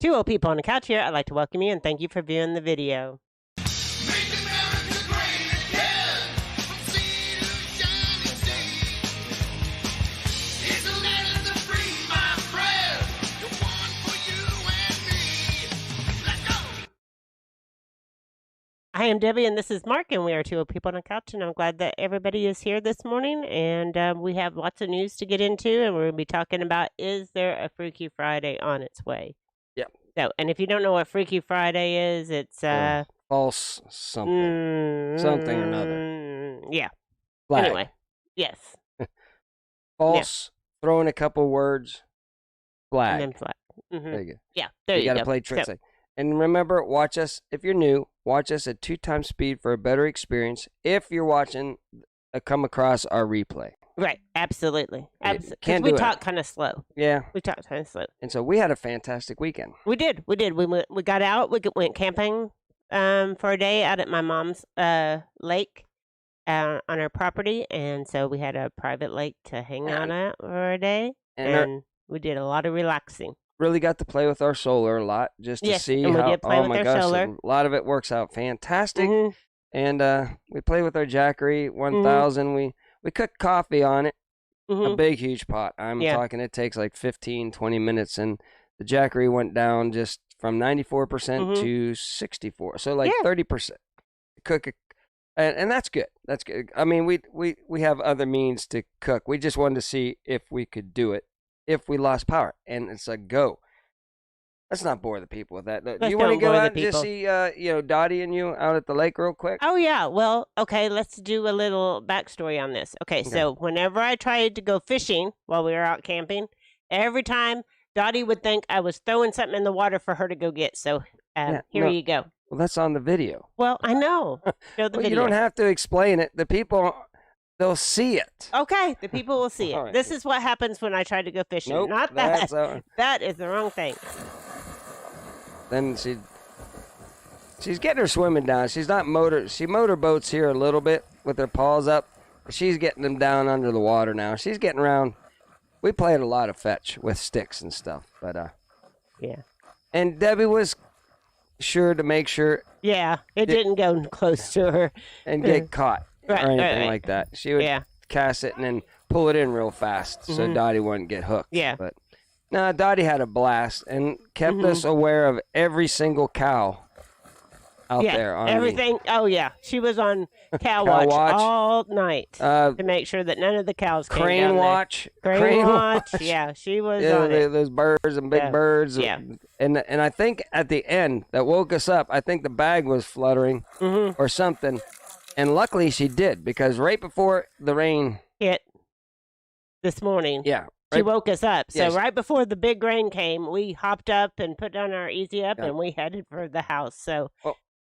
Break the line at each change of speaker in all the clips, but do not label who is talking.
Two old people on the couch here. I'd like to welcome you and thank you for viewing the video.
Make America great again, from sea to shining sea. It's a land of free, my friend, the one for you and me. Let's go!
I am Debbie and this is Mark, and we are two old people on the couch, and I'm glad that everybody is here this morning, and we have lots of news to get into, and we're going to be talking about, is there a Freaky Friday on its way?
Yep.
So, and if you don't know what Freaky Friday is, it's
false something, something or another.
Yeah.
Flag.
Anyway, yes.
False. Throw in a couple words. Flag.
And then flag. Mm-hmm.
There you go.
Yeah, there you go.
You got to play tricks. And remember, watch us if you're new. Watch us at 2x speed for a better experience. If you're watching, come across our replay.
Right, absolutely.
Can't
we
do it.
talk kind of slow.
Yeah.
We talk kind of slow.
And so we had a fantastic weekend.
We did. We got out. We went camping for a day out at my mom's lake on her property, and so we had a private lake to hang out at for a day, and we did a lot of relaxing.
Really got to play with our solar a lot just to see
and we
how.
did play with
my
our
gosh,
solar.
a lot of it works out fantastic.
Mm-hmm.
And we played with our Jackery 1000. We cooked coffee on it. A big, huge pot. I'm talking it takes like 15, 20 minutes. And the Jackery went down just from 94% to 64. So like 30%. Cook it. And that's good. That's good. I mean, we have other means to cook. We just wanted to see if we could do it if we lost power. And it's a go. Let's not bore the people with that. Do you want to go out and just see, Dottie and you out at the lake real quick?
Oh, yeah. Well, okay, let's do a little backstory on this. Okay, so whenever I tried to go fishing while we were out camping, every time Dottie would think I was throwing something in the water for her to go get. So here you go.
Well, that's on the video.
Well, I know. Show the video.
You don't have to explain it. The people, they'll see it.
Okay, the people will see it.
Right.
This is what happens when I try to go fishing.
Nope,
Not that. That is the wrong thing.
Then she's getting her swimming down. She's not she motorboats here a little bit with her paws up. She's getting them down under the water now. She's getting around. We played a lot of fetch with sticks and stuff, but
yeah.
And Debbie was sure to make sure.
Yeah, it didn't go close to her
and get caught or anything like that. She would cast it and then pull it in real fast so Dottie wouldn't get hooked.
Yeah.
But no, Dottie had a blast and kept us aware of every single cow out there.
Everything. Oh, yeah. She was on cow watch all night to make sure that none of the cows came
Crane
down
watch.
there. Crane watch. Yeah, she was on it.
Those birds and big birds.
Yeah.
And I think at the end that woke us up, I think the bag was fluttering or something. And luckily she did, because right before the rain
hit this morning.
Yeah.
She woke us up. So right before the big rain came, we hopped up and put on our Easy Up, and we headed for the house. So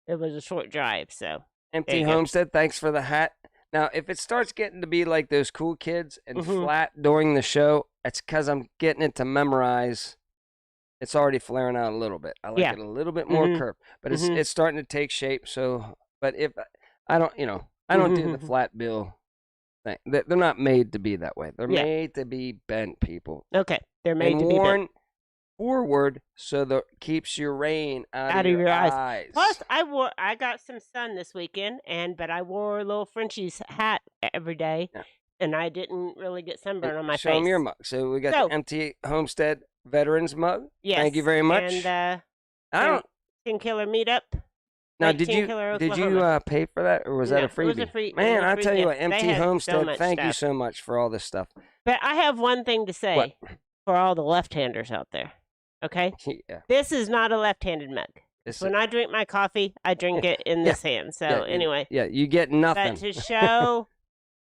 it was a short drive. So
Empty Homestead, thanks for the hat. Now, if it starts getting to be like those cool kids and flat during the show, it's because I'm getting it to memorize. It's already flaring out a little bit. I like it a little bit more curved, but it's starting to take shape. So, but if I don't, I don't do the flat bill. They're not made to be that way. They're made to be bent, people.
Okay, they're made to be bent
forward, so that keeps your rain out of your eyes.
Plus, I got some sun this weekend, but I wore a little Frenchie's hat every day, and I didn't really get sunburn on my face.
Show them your mug. So we got the Empty Homestead Veterans mug.
Yes.
Thank you very much.
And Skin Killer Meetup.
Now, did you pay for that, or was that a freebie?
It was a free.
Man, I tell you what,
gift.
Empty Homestead, thank you
stuff.
so much for all this stuff.
But I have one thing to say for all the left-handers out there. Okay?
Yeah.
This is not a left-handed mug. When I drink my coffee, I drink it in this hand. So anyway.
Yeah, you get nothing.
But to show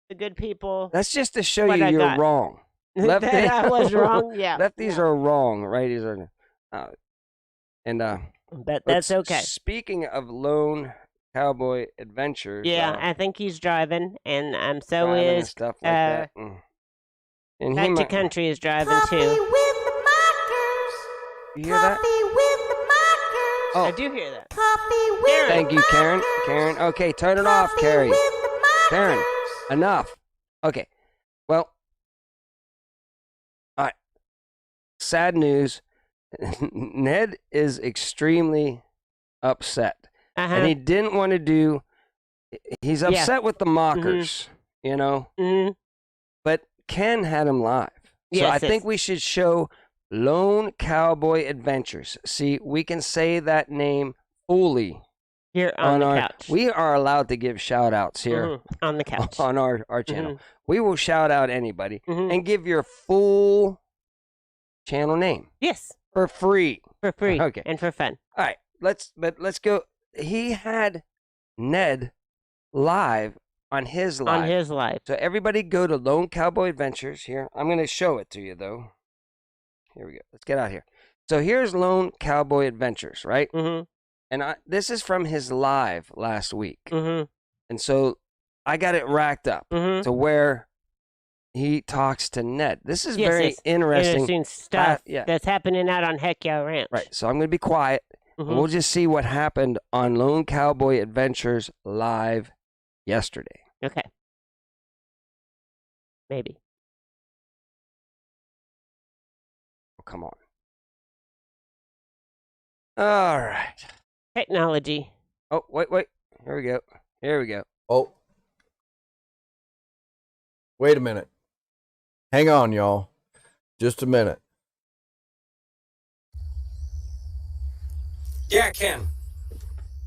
the good people.
That's just to show you you're wrong.
That I was wrong. Yeah.
Lefties are wrong. Righties are.
But that's okay.
Speaking of lone cowboy adventures.
Yeah, I think he's driving, and so is
stuff like that. And
Back to Country is driving
Coffee
too.
with the markers.
You hear that?
Coffee with the markers.
Oh, I do hear that.
Coffee with
Thank you, Karen. Karen, okay, turn it off, Carrie.
with the markers.
Karen, enough. Okay, well, all right. Sad news. Ned is extremely upset. And he didn't want to do, he's upset with the mockers, you know?
Mm-hmm.
But Ken had him live. So I think we should show Lone Cowboy Adventures. See, we can say that name fully.
Here on the couch.
We are allowed to give shout outs here.
On the couch.
On our channel. We will shout out anybody and give your full channel name.
Yes.
For free.
For free.
Okay.
And for fun.
All right. Let's go. He had Ned live on his live.
On his live.
So everybody go to Lone Cowboy Adventures here. I'm going to show it to you, though. Here we go. Let's get out here. So here's Lone Cowboy Adventures, right?
Mm-hmm.
And this is from his live last week.
Mm-hmm.
And so I got it racked up to where he talks to Ned. This is very interesting
stuff that's happening out on Heck Yeah Ranch.
Right. So I'm going to be quiet. We'll just see what happened on Lone Cowboy Adventures live yesterday.
Okay. Maybe.
Oh, come on. All right.
Technology.
Oh, wait. Here we go.
Oh. Wait a minute. Hang on, y'all. Just a minute.
Yeah, Ken.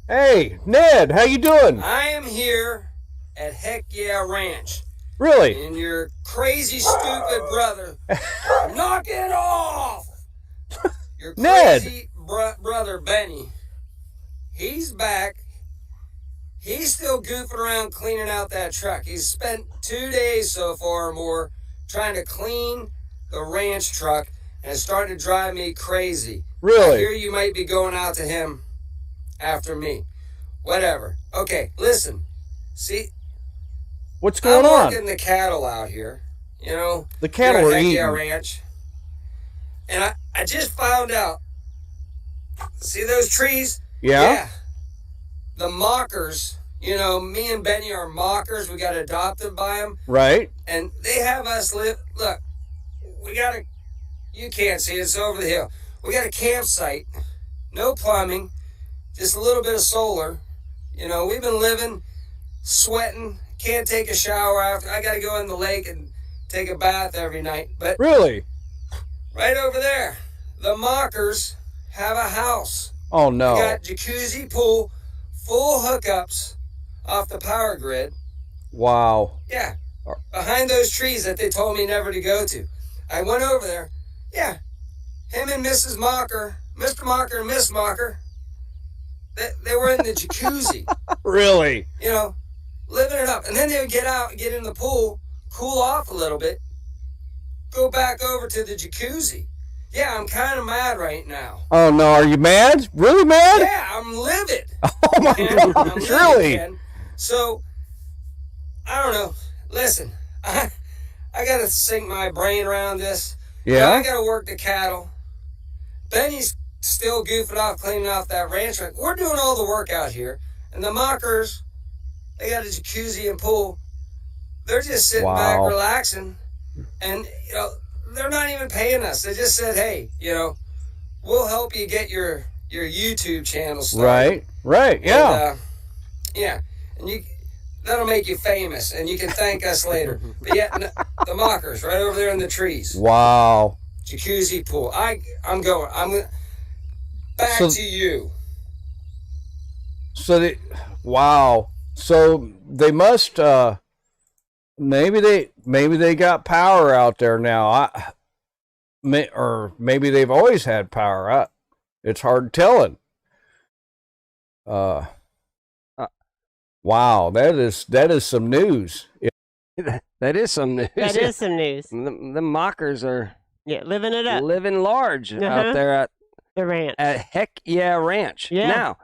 Hey, Ned, how you doing?
I am here at Heck Yeah Ranch.
Really?
And your crazy, stupid brother. Knock it off! Your crazy brother, Benny. He's back. He's still goofing around cleaning out that truck. He's spent 2 days so far or more trying to clean the ranch truck, and it's starting to drive me crazy.
Really?
I hear you might be going out to him after me. Whatever. Okay, listen. See?
What's going on?
I'm working the cattle out here. You know?
The cattle are eating.
Ranch. And I just found out. See those trees?
Yeah.
The mockers, you know, me and Benny are mockers. We got adopted by them.
Right.
And they have us live. Look, we got a, you can't see it, it's over the hill. We got a campsite, no plumbing, just a little bit of solar. You know, we've been living, sweating, can't take a shower after. I got to go in the lake and take a bath every night. But
really?
Right over there, the mockers have a house.
Oh, no.
We got jacuzzi, pool, full hookups off the power grid.
Wow.
Yeah. Behind those trees that they told me never to go to. I went over there. Yeah. Him and Mrs. Mocker, Mr. Mocker and Miss Mocker, they were in the jacuzzi.
Really?
You know, living it up. And then they would get out, get in the pool, cool off a little bit, go back over to the jacuzzi. Yeah, I'm kind of mad right now.
Oh, no. Are you mad? Really mad?
Yeah, I'm livid.
Oh, my God. Really?
Ken. So, I don't know. Listen, I got to sink my brain around this.
Yeah?
You know, I got to work the cattle. Benny's still goofing off, cleaning off that ranch. We're doing all the work out here. And the mockers, they got a jacuzzi and pool. They're just sitting back, relaxing. And, you know, they're not even paying us. They just said, hey, you know, we'll help you get your YouTube channel started.
Right, yeah.
And, yeah, and that'll make you famous, and you can thank us later. But yeah, the mockers right over there in the trees.
Wow.
Jacuzzi pool. I'm back to you.
So wow. So they must maybe they got power out there now. Or maybe they've always had power. It's hard telling. Wow, that is some news.
That is some news.
That is some news.
The mockers are
living it up,
living large out there at
the ranch.
At Heck Yeah Ranch.
Yeah.
Now,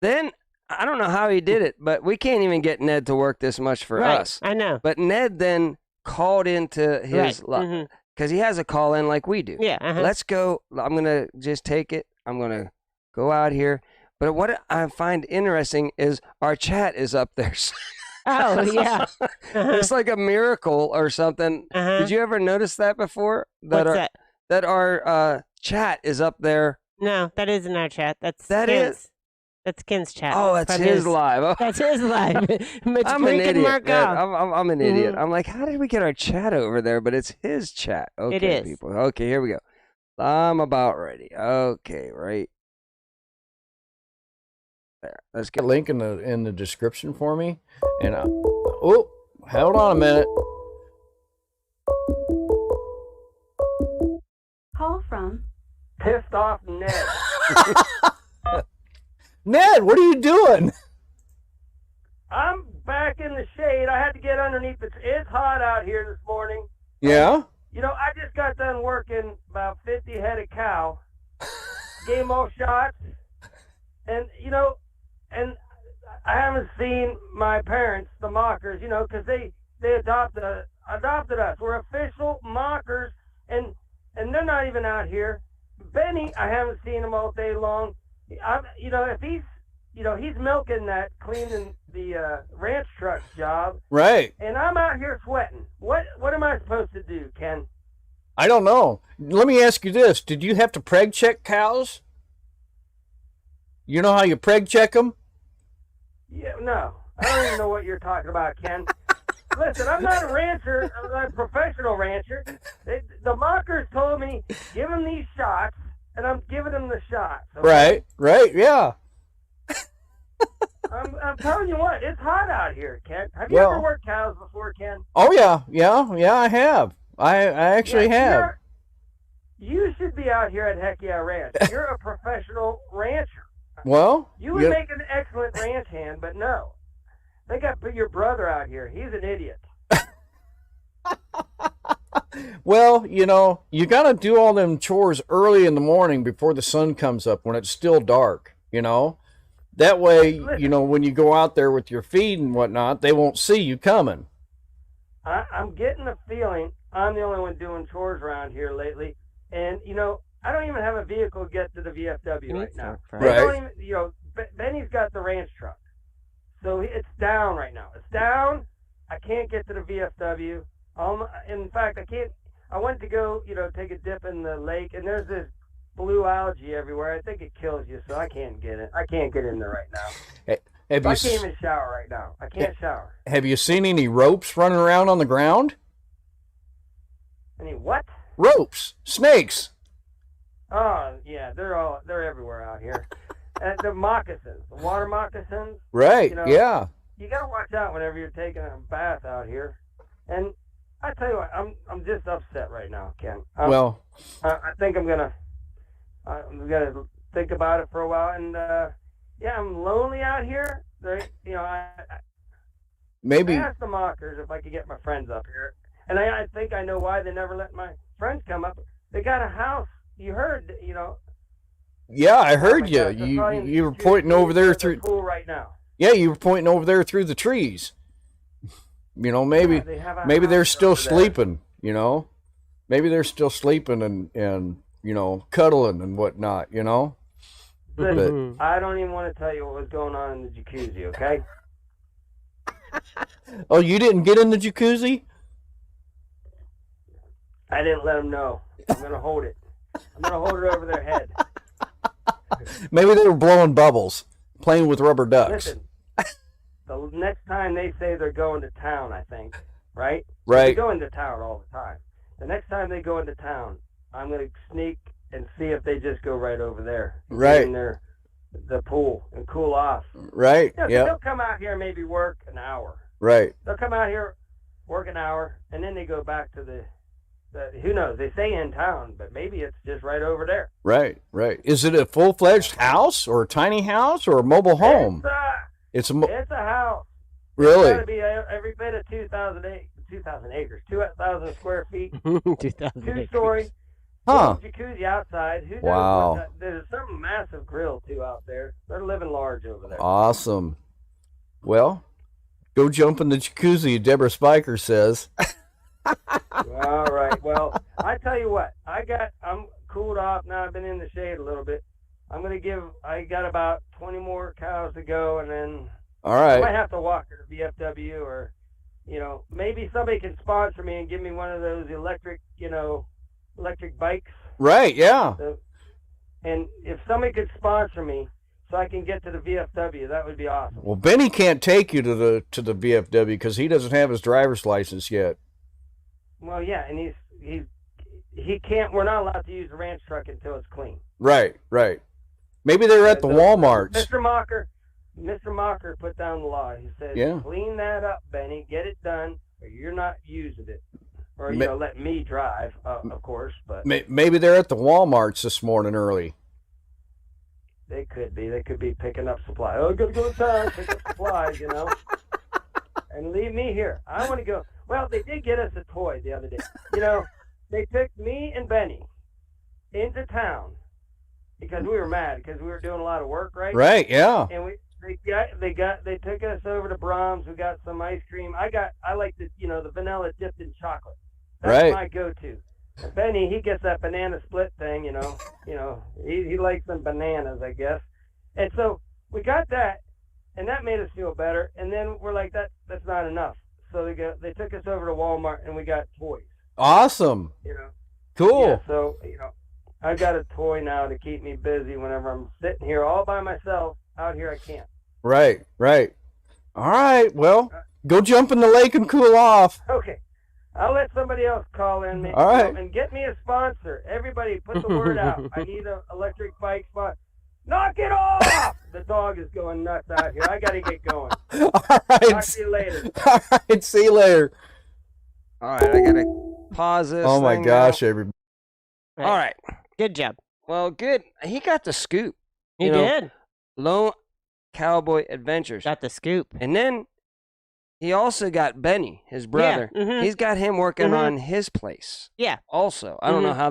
then I don't know how he did it, but we can't even get Ned to work this much for us.
I know.
But Ned then called into his because he has a call in like we do.
Yeah.
Let's go. I'm gonna just take it. I'm gonna go out here. But what I find interesting is our chat is up there.
Oh, yeah.
It's like a miracle or something. Did you ever notice that before?
What's that?
That our chat is up there.
No, that isn't our chat. That's
That
Ken's.
is?
That's Ken's chat.
Oh, that's
From
his live. Oh.
That's his live.
I'm an idiot.
Mark
Man.
off.
I'm an idiot.
Mhm.
I'm like, how did we get our chat over there? But it's his chat. Okay,
It is.
people. Okay, here we go. I'm about ready. Okay, right there. Let's
Get
get
a link in the description for me. And oh, hold on a minute.
Call from
pissed off Ned.
Ned, what are you doing?
I'm back in the shade. I had to get underneath. It's hot out here this morning.
Yeah.
You know, I just got done working about 50 head of cow. Gave them all shots. And, you know, and I haven't seen my parents, the mockers, you know, because they adopted us. We're official mockers, and they're not even out here. Benny, I haven't seen him all day long. You know, if he's milking that, cleaning the ranch truck job.
Right.
And I'm out here sweating. What am I supposed to do, Ken?
I don't know. Let me ask you this. Did you have to preg check cows? You know how you preg check them?
Yeah, no. I don't even know what you're talking about, Ken. Listen, I'm not a rancher. I'm not a professional rancher. The mockers told me, give them these shots, and I'm giving them the shots. Okay?
Right, yeah.
I'm telling you what, it's hot out here, Ken. Have you ever worked cows before, Ken?
Oh, yeah, I have. I actually have.
You should be out here at Heck Yeah Ranch. You're a professional rancher.
Well,
You would make an excellent ranch hand, but no. They got your brother out here. He's an idiot.
well, you know, you got to do all them chores early in the morning before the sun comes up when it's still dark, you know? That way, you know, when you go out there with your feed and whatnot, they won't see you coming.
I'm getting the feeling I'm the only one doing chores around here lately. And, you know, I don't even have a vehicle to get to the VFW right now.
Right.
Don't even, you know, Benny's got the ranch truck. So it's down right now. It's down. I can't get to the VFW. In fact, I went to go, you know, take a dip in the lake, and there's this blue algae everywhere. I think it kills you, so I can't get it. I can't get in there right now. I can't even shower right now. I can't shower.
Have you seen any ropes running around on the ground?
Any what?
Ropes. Snakes.
Oh, yeah, they're everywhere out here. And the moccasins, the water moccasins.
Right,
you know,
yeah.
You gotta watch out whenever you're taking a bath out here. And I tell you what, I'm just upset right now, Ken. I think I'm gonna think about it for a while. And yeah, I'm lonely out here. You know, I asked the mockers if I could get my friends up here, and I think I know why they never let my friends come up. They got a house. You heard, you know.
Yeah, I heard you. You were pointing over there through
the pool right now.
Yeah, you were pointing over there through the trees. You know, maybe they're still sleeping, you know. Maybe they're still sleeping and you know, cuddling and whatnot, you know.
Listen, I don't even want to tell you what was going on in the jacuzzi, okay?
Oh, you didn't get in the jacuzzi?
I didn't let them know. I'm going to hold it. I'm going to hold it over their head.
Maybe they were blowing bubbles, playing with rubber ducks.
Listen, the next time they say they're going to town, I think, right?
Right.
They go into town all the time. The next time they go into town, I'm going to sneak and see if they just go right over there.
Right.
In the pool and cool off.
Right,
you know,
yeah.
They'll come out here and maybe work an hour.
Right.
They'll come out here, work an hour, and then they go back to the who knows? They say in town, but maybe it's just right over there.
Right, right. Is it a full-fledged house or a tiny house or a mobile home?
It's a house.
Really?
It's got to be every bit of 2,000 acres, 2,000 square feet, 2-story.
Huh.
Jacuzzi outside. Who knows?
Wow.
There's some massive grill too out there. They're living large over there.
Awesome. Well, go jump in the jacuzzi, Deborah Spiker says.
All right. Well, I tell you what. I'm cooled off now. I've been in the shade a little bit. I got about 20 more cows to go, and then
all right.
I might have to walk to the VFW, or, you know, maybe somebody can sponsor me and give me one of those electric bikes.
Right, yeah.
So, and if somebody could sponsor me so I can get to the VFW, that would be awesome.
Well, Benny can't take you to the VFW because he doesn't have his driver's license yet.
Well, yeah, and he can't. We're not allowed to use the ranch truck until it's clean.
Right. Maybe they're at the Walmarts.
Mr. Mocker put down the law. He said, clean that up, Benny. Get it done, or you're not using it. Or, let me drive, of course. But
maybe they're at the Walmarts this morning early.
They could be. They could be picking up supplies. Oh, gotta go to town, pick up supplies, and leave me here. I want to go. Well, they did get us a toy the other day. They took me and Benny into town because we were mad because we were doing a lot of work, right?
Right, yeah.
And they took us over to Brahms. We got some ice cream. I like the vanilla dipped in chocolate. That's my go-to. And Benny, he gets that banana split thing, he likes some bananas, I guess. And so we got that, and that made us feel better. And then we're like, that's not enough. So they took us over to Walmart, and we got toys.
Awesome. Cool.
Yeah, so, I've got a toy now to keep me busy whenever I'm sitting here all by myself. Out here, I can't.
Right. All right, well, go jump in the lake and cool off.
Okay. I'll let somebody else call in.
All right.
And get me a sponsor. Everybody, put the word out. I need an electric bike sponsor. Knock it off! The dog is going nuts out here. I got to get going.
All right.
Talk to you later.
All right, see you later.
All right, I got to pause this.
Oh, my gosh, everybody.
All right.
Good job.
Well, good. He got the scoop.
He did.
Lone Cowboy Adventures.
Got the scoop.
And then he also got Benny, his brother.
Yeah. Mm-hmm.
He's got him working on his place.
Yeah.
Also, I don't know how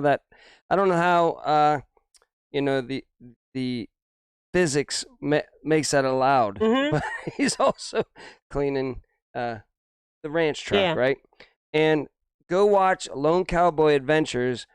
the physics makes that allowed, but he's also cleaning the ranch truck, right? And go watch Lone Cowboy Adventures.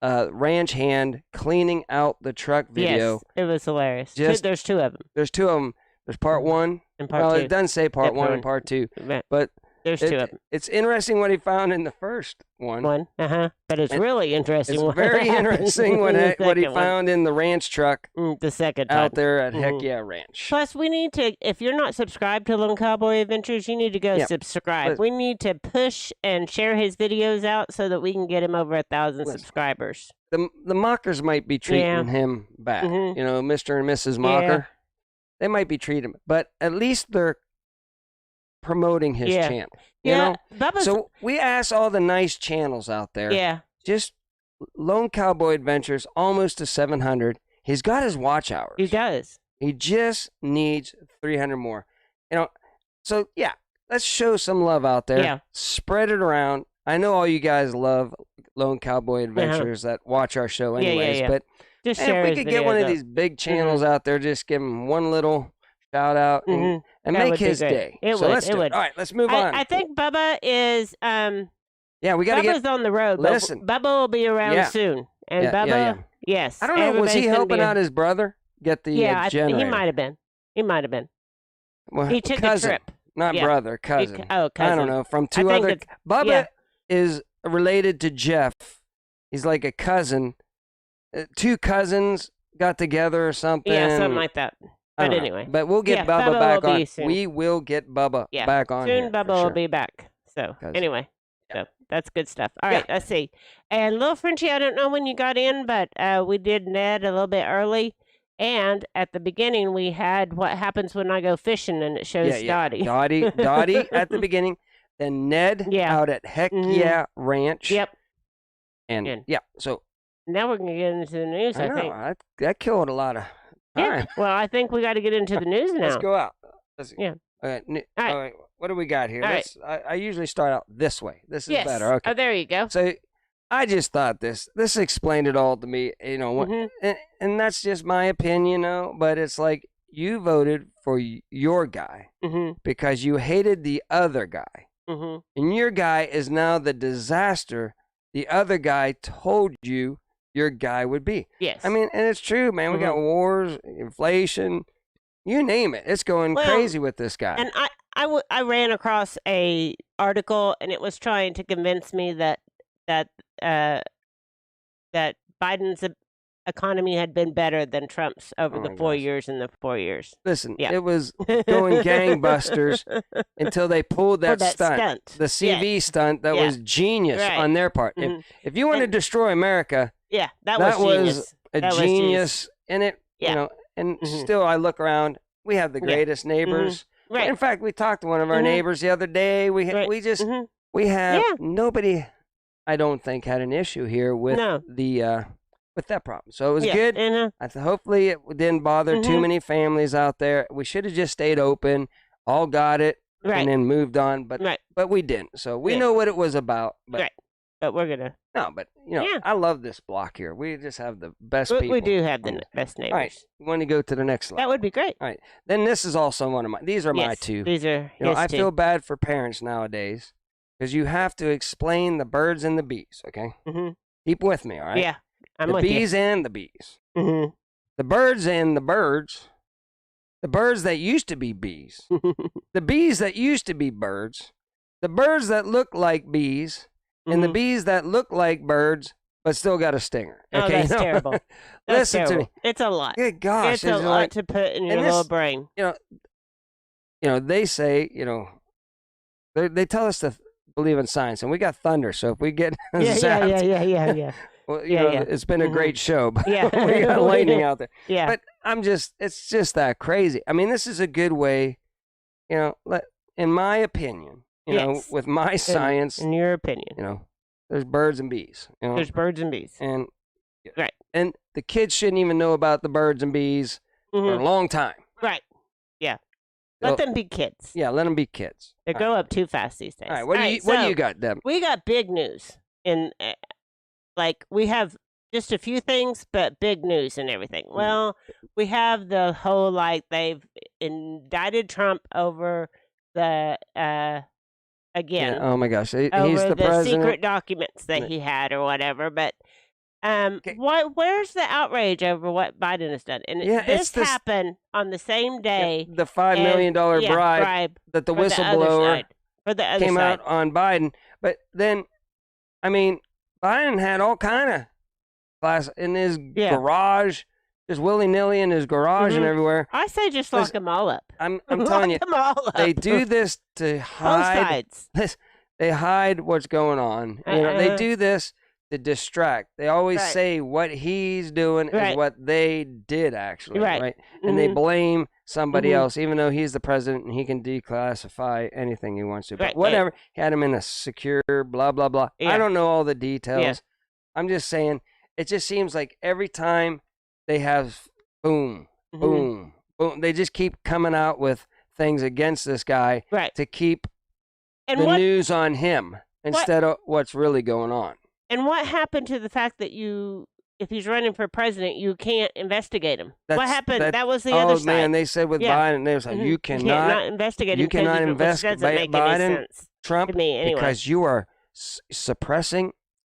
Ranch hand cleaning out the truck video.
Yes, it was hilarious. There's two of them.
There's two of them. There's part one
and part two.
It doesn't say part one and part two, but
there's two of them.
It's interesting what he found in the first one.
But it's really interesting.
It's very interesting what he found in the ranch truck.
The second time
out there at Heck Yeah Ranch.
Plus, we need to. If you're not subscribed to Lone Cowboy Adventures, you need to go subscribe. We need to push and share his videos out so that we can get him over 1,000 subscribers.
The Mockers might be treating him bad. Mr. and Mrs. Mocker. They might be treating him, but at least they're promoting his channel. You know? So we ask all the nice channels out there.
Yeah.
Just Lone Cowboy Adventures, almost to 700. He's got his watch hours.
He does.
He just needs 300 more. So yeah, let's show some love out there.
Yeah.
Spread it around. I know all you guys love Lone Cowboy Adventures that watch our show anyways, but
just
if we could get one of these big channels out there, just give him one little shout out and make his day. Let's do it. All right, let's move on.
I think Bubba is
we got to get
Bubba's on the road.
Listen.
Bubba will be around soon. And Bubba, yes.
I don't know, was he helping out his brother get the generator?
He might have been.
Well,
he took
cousin,
the trip.
Not brother, cousin.
Cousin.
I don't know. From two other Bubba is related to Jeff. He's like a cousin. Two cousins got together or something.
Yeah, something like that. But anyway.
But we'll get Bubba back on.
Soon.
We will get Bubba back on.
Soon
here,
Bubba will be back. So anyway. So that's good stuff. All right, let's see. And Little Frenchie, I don't know when you got in, but we did Ned a little bit early. And at the beginning, we had what happens when I go fishing, and it shows Dottie.
Dottie at the beginning. Then Ned out at Heck Yeah Ranch.
Yep.
And so
now we're going to get into the news, I think.
That killed a lot of time.
Well, I think we got to get into the news now.
Let's go out.
Yeah.
All right. What do we got here? I usually start out this way. This is better. Okay.
Oh, there you go.
So I just thought this explained it all to me, and that's just my opinion, but it's like you voted for your guy because you hated the other guy. And your guy is now the disaster the other guy told you your guy would be.
Yes.
I mean, and it's true, man. We got wars, inflation, you name it. It's going crazy with this guy.
And I ran across a article, and it was trying to convince me that Biden's economy had been better than Trump's over
Oh
the
my
4
gosh.
years and the 4 years.
Listen,
Yeah.
it was going gangbusters until they pulled that, stunt. The CV stunt that
Yeah.
was genius
Right.
on their part.
Mhm.
If you want to
And-
destroy America,
Yeah, that
that
was genius.
a
That was
genius in it.
Yeah.
You know, and
Mhm.
still I look around. We have the
Yeah.
greatest neighbors.
Right.
In fact, we talked to one of our
Mhm.
neighbors the other day. We
Right.
we just
Mhm.
we have
Yeah.
nobody. I don't think had an issue here with
No.
the with that problem. So it was
Yeah.
good.
And,
Hopefully it didn't bother too
Mhm.
many families out there. We should have just stayed open, all got it,
right.
and then moved on. But
Right.
we didn't. So we
Yeah.
know what it was about. But
Right. But we're gonna.
no, but
Yeah.
I love this block here. We just have the best
We,
people.
we do have the
on it.
best neighbors.
All right, you want to go to the next slide?
That would be great.
All right. Then this is also one of my. These are my
Yes,
two.
These are
You know,
his
I
two.
feel bad for parents nowadays because you have to explain the birds and the bees. Okay,
Mhm.
keep with me. All right.
Yeah, I'm
the
with
bees and the bees.
you.
The birds and the birds. The birds that used to be bees.
Mhm.
The bees that used to be birds. The birds that look like bees. And the
Mhm.
bees that look like birds but still got a stinger.
Oh,
Okay,
that's terrible. That's
Listen to
terrible.
me.
It's a lot.
Good gosh,
It's a lot
like,
to put in your
and
little
this-
brain.
they say, they tell us to believe in science, and we got thunder. So if we get
Yeah,
zapped,
yeah.
well,
Yeah, yeah.
it's been a
Mhm.
great show, but
Yeah.
we got lightning out there.
Yeah.
But it's just that crazy. I mean, this is a good way, in my opinion,
Yes.
with my science,
in your opinion,
there's birds and bees,
there's birds and bees.
and
Right.
and the kids shouldn't even know about the birds and bees for a
Mhm.
long time.
Right. Yeah.
Well,
Let them be kids.
Yeah, let them be kids.
They grow up too fast these days.
All right, what do you
so
got, Deb?
we got big news in we have just a few things, but big news and everything.
Mm.
Well, we have the whole they've indicted Trump over the again
Yeah, oh my gosh, he's
over
the president.
secret documents that
Yeah.
he had or whatever. But
Okay.
where's the outrage over what Biden has done? And
Yeah,
this
it's this-
happened on the same day.
The $5 million bribe that the
for other
whistleblower
side, for the other
came
side.
out on Biden. But then, I mean, Biden had all kind of glass in his
Yeah.
garage, just willy nilly in his garage and
Mhm.
everywhere.
I say just lock them all up.
I'm telling you,
Lock them all up.
they do this to
both
hide.
sides.
They hide what's going on. They do this to distract. They always
Right.
say what he's doing is
Right.
what they did actually,
Right.
And they
Mhm.
blame somebody
Mhm.
else, even though he's the president and he can declassify anything he wants to. But
Right,
whatever, he had him in a secure blah blah blah. I
Yeah.
don't know all the details. I'm just saying, it just seems like every time they have boom,
Mhm.
boom, boom, they just keep coming out with things against this guy
Right.
to keep
And
the
what
news on him instead of what's really going on.
and what happened to the fact that if he's running for president, you can't investigate him? What happened? That was the other
Oh
side.
man, they said with
Yeah.
Biden, they was like,
Mhm.
you
can't
cannot
not investigate him.
you
because
cannot
he's- which
investigate
doesn't make
Biden,
any sense
Trump
to me anyway.
because you are suppressing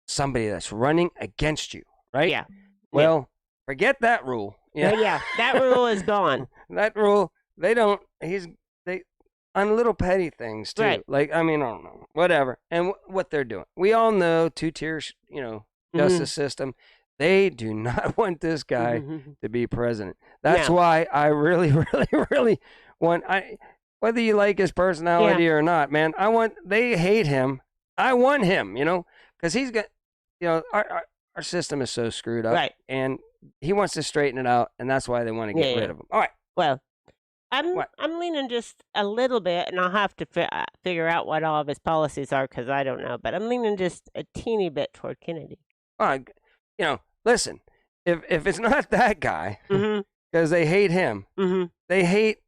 somebody that's running against you, right?
Yeah.
Well, forget that rule.
Yeah, that rule is gone.
That rule, they on little petty things too.
Right.
Like, I mean, I don't know, whatever. And what they're doing. We all know two-tier, justice system. They do not want this guy
Mhm.
to be president. That's
No.
why I really, really, really want, whether you like his personality or not, man, they hate him. I want him, because he's got, our system is so screwed up.
Right.
And he wants to straighten it out, and that's why they want to get
Yeah.
rid of him. All right.
Well,
What?
I'm leaning just a little bit, and I'll have to figure out what all of his policies are because I don't know. But I'm leaning just a teeny bit toward Kennedy.
Listen, if it's not that guy,
Mm-hmm.
because they hate him,
Mm-hmm.
they hate,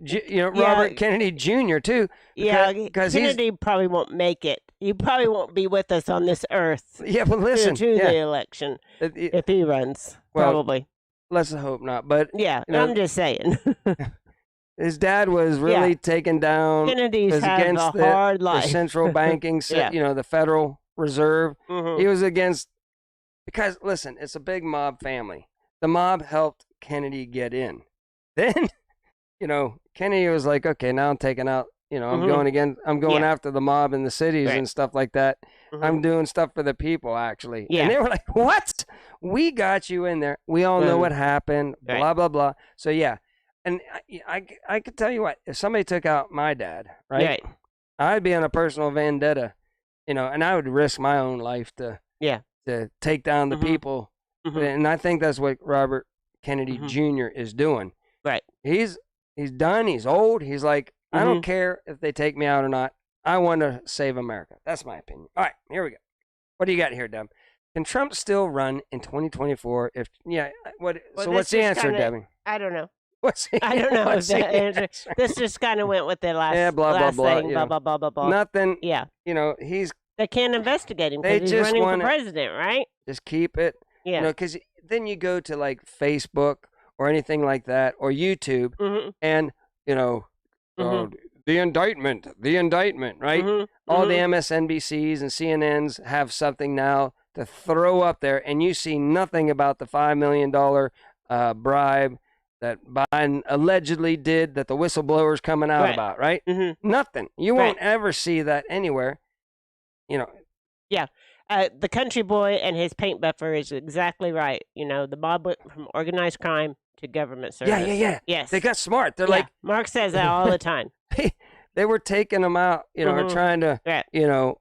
Robert Kennedy Jr. too.
Yeah,
because he's-
Kennedy probably won't make it. He probably won't be with us on this earth
Yeah, but listen,
to
yeah,
the election
it-
if he runs.
Well,
Probably.
let's hope not. But
Yeah,
you know,
I'm just saying.
his dad was really taken down.
Kennedy's
was
had a
against
hard
the
life.
central banking,
Yeah.
the Federal Reserve.
Mhm.
He was against, because listen, it's a big mob family. The mob helped Kennedy get in. Then, Kennedy was like, okay, now I'm taking out, I'm going after the mob in the cities and stuff like that. I'm doing stuff for the people, actually.
Yeah.
And they were like, what? We got you in there. We all know what happened, blah, blah, blah. So, yeah. And I could tell you what, if somebody took out my dad, right? I'd be on a personal vendetta, and I would risk my own life to take down the people. And I think that's what Robert Kennedy Jr. is doing.
Right.
He's done. He's old. He's like, I don't care if they take me out or not. I want to save America. That's my opinion. All right, here we go. What do you got here, Deb? Can Trump still run in 2024? What's the answer, Debbie?
I don't know.
I
don't know if the answer. This just kind of went with the last,
blah,
last
blah,
thing,
blah,
blah, blah, blah, blah.
Nothing.
Yeah. They can't investigate him because he's running for president, right?
Just keep it.
Yeah.
Because then you go to like Facebook or anything like that or YouTube and, the indictment, right? All the MSNBCs and CNNs have something now to throw up there, and you see nothing about the $5 million bribe that Biden allegedly did that the whistleblower's coming out about, right? Nothing. You won't ever see that anywhere,
Yeah. The country boy and his paint buffer is exactly right. The mob went from organized crime to government service.
Yeah.
Yes.
They got smart. They're like...
Mark says that all the time.
They were taking them out, or trying to,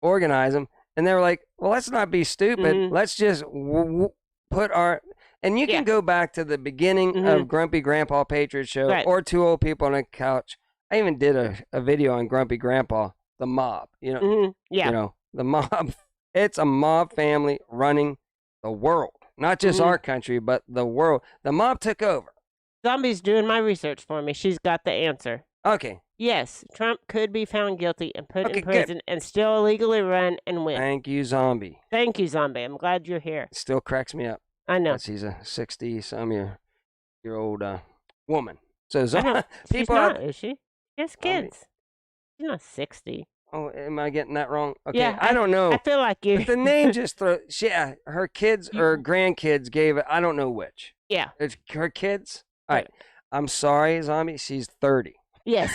organize them. And they were like, well, let's not be stupid. Let's just put our... And you can go back to the beginning of Grumpy Grandpa Patriot Show or Two Old People on a Couch. I even did a video on Grumpy Grandpa, the mob. The mob. It's a mob family running the world. Not just our country, but the world. The mob took over.
Zombie's doing my research for me. She's got the answer.
Okay.
Yes, Trump could be found guilty and put in prison and still illegally run and win.
Thank you, Zombie.
Thank you, Zombie. I'm glad you're here.
It still cracks me up.
I know.
She's a 60-some-year-old woman. So
she's not, is she? She has kids. She's not 60.
Oh, am I getting that wrong? Okay,
yeah,
I don't know.
I feel like you.
But the name just throws. Yeah, her kids or grandkids gave it. I don't know which.
Yeah.
It's her kids. All right. I'm sorry, Zombie. She's 30.
Yes.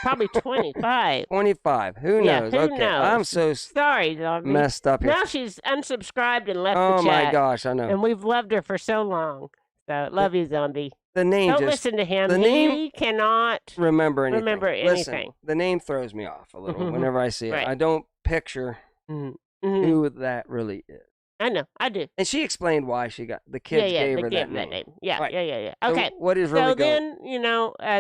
Probably 25.
25. Who knows?
Who
okay.
knows?
I'm so
sorry, Zombie.
Messed up here.
Now she's unsubscribed and left the
Oh
chat.
my gosh, I know.
And we've loved her for so long. So love you, Zombie.
The name
Don't listen to him. He cannot
remember anything.
Anything.
Listen, the name throws me off a little whenever I see it. I don't picture who that really is.
I know, I do.
And she explained why she got the kids gave her that name.
Yeah,
right.
yeah. Okay.
So what is really
then,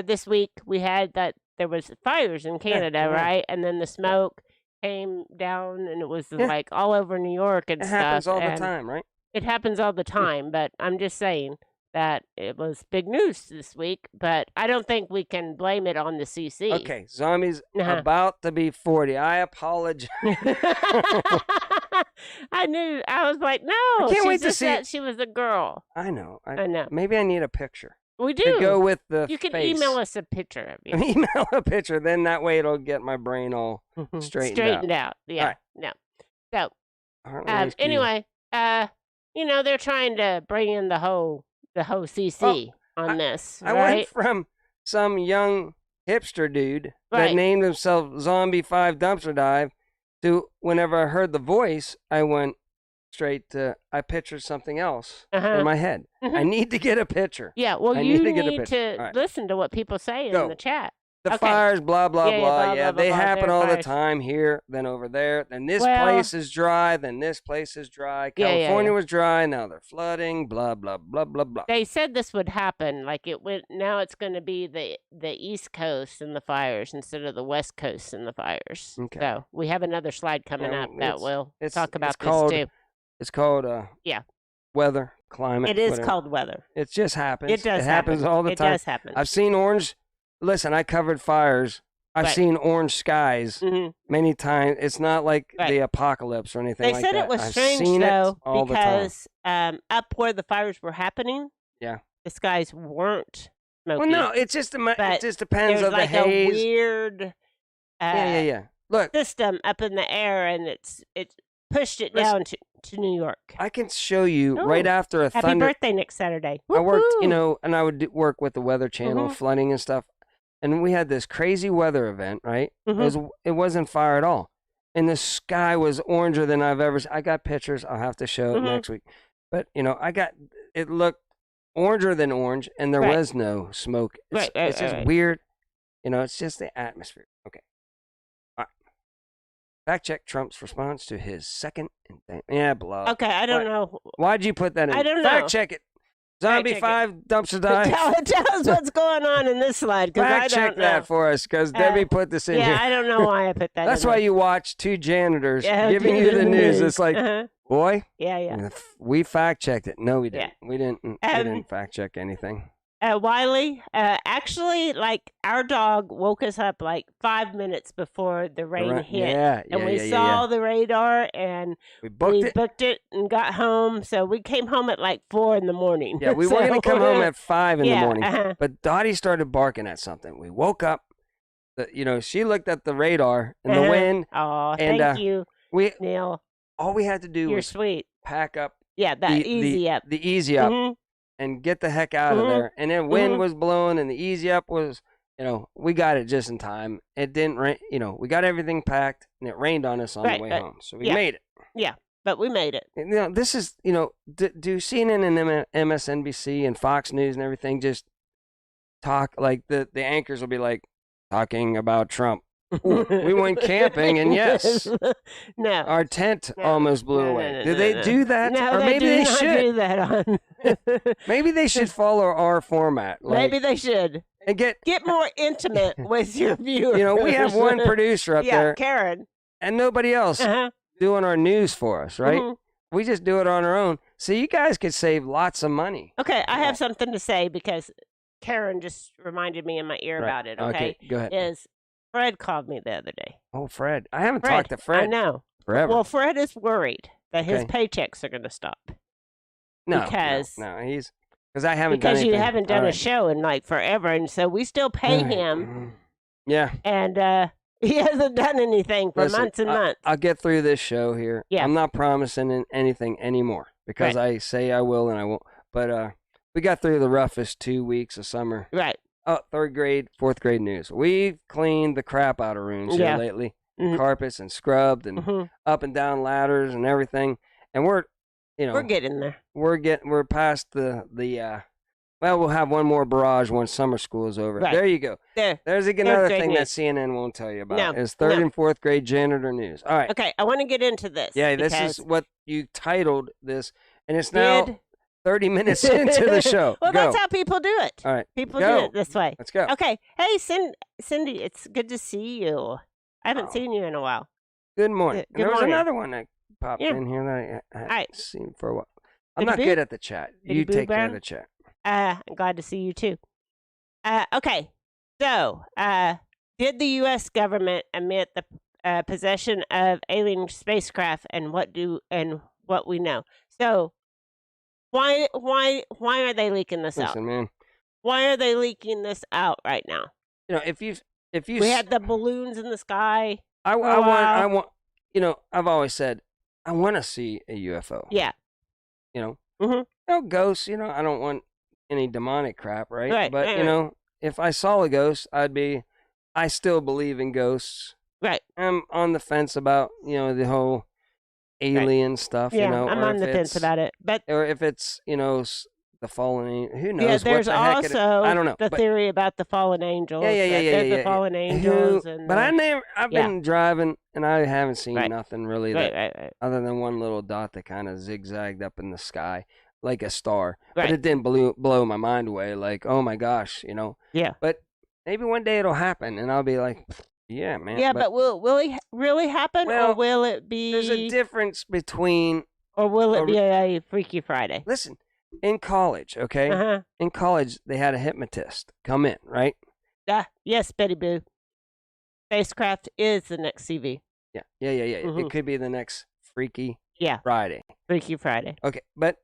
this week we had that there was fires in Canada, right? And then the smoke came down and it was like all over New York and
it
stuff.
It happens all the time, right?
It happens all the time, but I'm just saying that it was big news this week, but I don't think we can blame it on the CC.
Okay, Zombie's about to be 40. I apologize.
I was like, no, I can't wait to see that she was a girl.
I know.
I know.
Maybe I need a picture.
We do.
To go with the
You can
face.
email us a picture of you.
Email a picture, then that way it'll get my brain all straightened out.
Yeah.
Right.
No. So, anyway, they're trying to bring in the whole CC on this, right?
I went from some young hipster dude that named himself Zombie 5 Dumpster Dive to whenever I heard the voice, I went straight to, I pictured something else in my head. I need to get a picture.
Yeah, well, you need to listen to what people say in the chat.
The fires, blah, blah, blah. Yeah, they happen all the time here, then over there. Then this place is dry, then this place is dry. California was dry, now they're flooding, blah, blah, blah, blah, blah.
They said this would happen. Like now it's going to be the East Coast and the fires instead of the West Coast and the fires. Okay. So we have another slide coming up that will talk about this too.
It's called weather, climate.
It is called weather.
It just happens.
It does
happens all the time.
It does happen.
I've seen orange. Listen, I covered fires. I've seen orange skies many times. It's not like the apocalypse or anything like that.
They said it was strange, though, because up where the fires were happening, the skies weren't smoky.
Well, no, it just depends on the haze.
There's like a weird
Look,
system up in the air, and it's pushed it down to New York.
I can show you right after a
Happy birthday next Saturday.
I worked, and I would work with the Weather Channel, flooding and stuff. and we had this crazy weather event, right?
Mm-hmm.
It wasn't fire at all. And the sky was oranger than I've ever seen. I got pictures. I'll have to show it next week. But, it looked oranger than orange, and there was no smoke. It's just weird. It's just the atmosphere. Okay. All right. Fact check Trump's response to his second blah.
Okay, I don't know.
Why'd you put that in?
I don't know.
Fact check it. Zombie 5 dumpster dive.
Tell us what's going on in this slide.
Fact check that for us, because Debbie put this in here.
Yeah, I don't know why I put that
That's
in
why
there.
you watch two janitors giving you the news. It's like, boy,
Yeah.
we fact checked it. No, we didn't. We didn't fact check anything.
Wiley, actually, like, our dog woke us up like 5 minutes before the rain hit. And we saw the radar, and we booked it and got home. So we came home at like 4 in the morning.
Yeah, we were going to come home at 5 in the morning. But Dottie started barking at something. We woke up. She looked at the radar and the wind.
Oh, thank you, Neil.
All we had to do was
sweet.
Pack up.
Yeah, the easy up.
The easy up. And get the heck out of there. And then wind was blowing, and the easy up was, we got it just in time. It didn't rain, we got everything packed, and it rained on us on the way home. So we made it.
Yeah, but we made it.
This is, do CNN and MSNBC and Fox News and everything just talk, like the anchors will be like, talking about Trump. Ooh, we went camping, and yes, our tent almost blew away. Do they do that?
No,
or maybe
they
should
do that on.
Maybe they should follow our format.
Maybe they should.
And get
more intimate with your viewers.
We have one producer up there,
Karen,
and nobody else doing our news for us, right? We just do it on our own. So you guys could save lots of money.
Okay, I have something to say because Karen just reminded me in my ear about it. Okay,
go ahead.
Fred called me the other day.
Oh, Fred. I haven't talked to Fred.
I know.
Forever.
Well, Fred is worried that his paychecks are going to stop.
No,
because
he's... Because I haven't done anything.
Because you haven't done a show in like forever, and so we still pay him.
Yeah.
And he hasn't done anything for months and months.
I'll get through this show here. Yeah. I'm not promising anything anymore because I say I will and I won't. But we got through the roughest 2 weeks of summer.
Right.
Oh, 3rd grade, 4th grade news. We've cleaned the crap out of rooms here lately. Carpets and scrubbed and up and down ladders and everything. And we're getting there. We're past the we'll have one more barrage once summer school is over. Right. There you go. There's another thing that CNN won't tell you about. Is 3rd and 4th grade janitor news. All right.
Okay, I want to get into this.
Yeah, this is what you titled this, and it's now 30 minutes into the show.
Well, that's how people do it.
All right.
People do it this way.
Let's go.
Okay. Hey, Cindy, it's good to see you. I haven't seen you in a while.
Good morning.
Good
there was
morning.
another one that popped in here that I hadn't seen for a while. I'm not good at the chat. You take care of the chat.
I'm glad to see you too. Okay. So, did the U.S. government admit the possession of alien spacecraft and what we know? So, why are they leaking this out?
Man.
Why are they leaking this out right now?
If you
we had the balloons in the sky.
I want. I've always said I want to see a UFO.
Yeah.
Ghosts. I don't want any demonic crap, right?
Right.
But if I saw a ghost, I still believe in ghosts.
Right.
I'm on the fence about the whole alien stuff.
Yeah, I'm on the fence about it,
or if it's the fallen angel. Who knows?
Yeah, there's also
I don't know.
The theory about the fallen angels.
Yeah.
The fallen angels.
But I've been driving and I haven't seen nothing really that other than one little dot that kind of zigzagged up in the sky like a star. But it didn't blow my mind away. Like, oh my gosh,
Yeah.
But maybe one day it'll happen and I'll be like, yeah, man.
Yeah, but will it really happen, or will it be?
There's a difference between.
Or will it be a Freaky Friday?
Listen. In college, okay? In college, they had a hypnotist come in, right?
Yes, Betty Boo. Spacecraft is the next CV.
Yeah. It could be the next Freaky Friday.
Freaky Friday.
Okay, but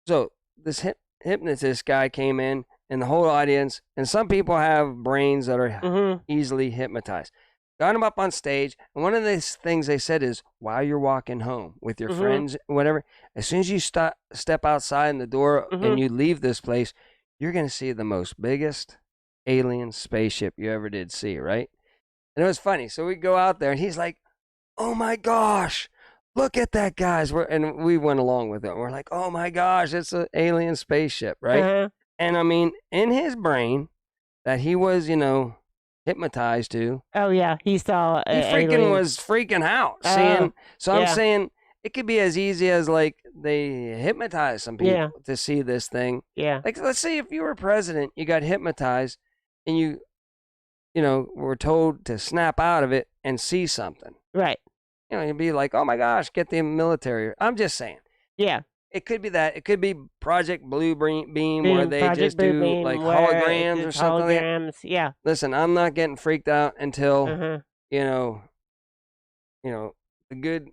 so this hypnotist guy came in, and the whole audience, and some people have brains that are easily hypnotized. Got him up on stage, and one of the things they said is, while you're walking home with your friends, whatever, as soon as you step outside in the door and you leave this place, you're going to see the most biggest alien spaceship you ever did see, right? And it was funny. So we go out there, and he's like, "Oh my gosh, look at that, guys!" And we went along with it. We're like, "Oh my gosh, it's an alien spaceship, right?"
Uh-huh.
And I mean, in his brain, that he was, hypnotized to.
Oh yeah, he saw.
He freaking was freaking out seeing. So I'm saying it could be as easy as like they hypnotize some people to see this thing.
Yeah.
Like, let's say if you were president, you got hypnotized, and you were told to snap out of it and see something.
Right.
You'd be like, "Oh my gosh, get the military." I'm just saying.
Yeah.
It could be that. It could be Project Blue Beam where they
Project
just
Blue
do
Beam,
like
where
holograms or
it's
something.
Holograms, yeah.
Listen, I'm not getting freaked out until
Uh-huh.
The good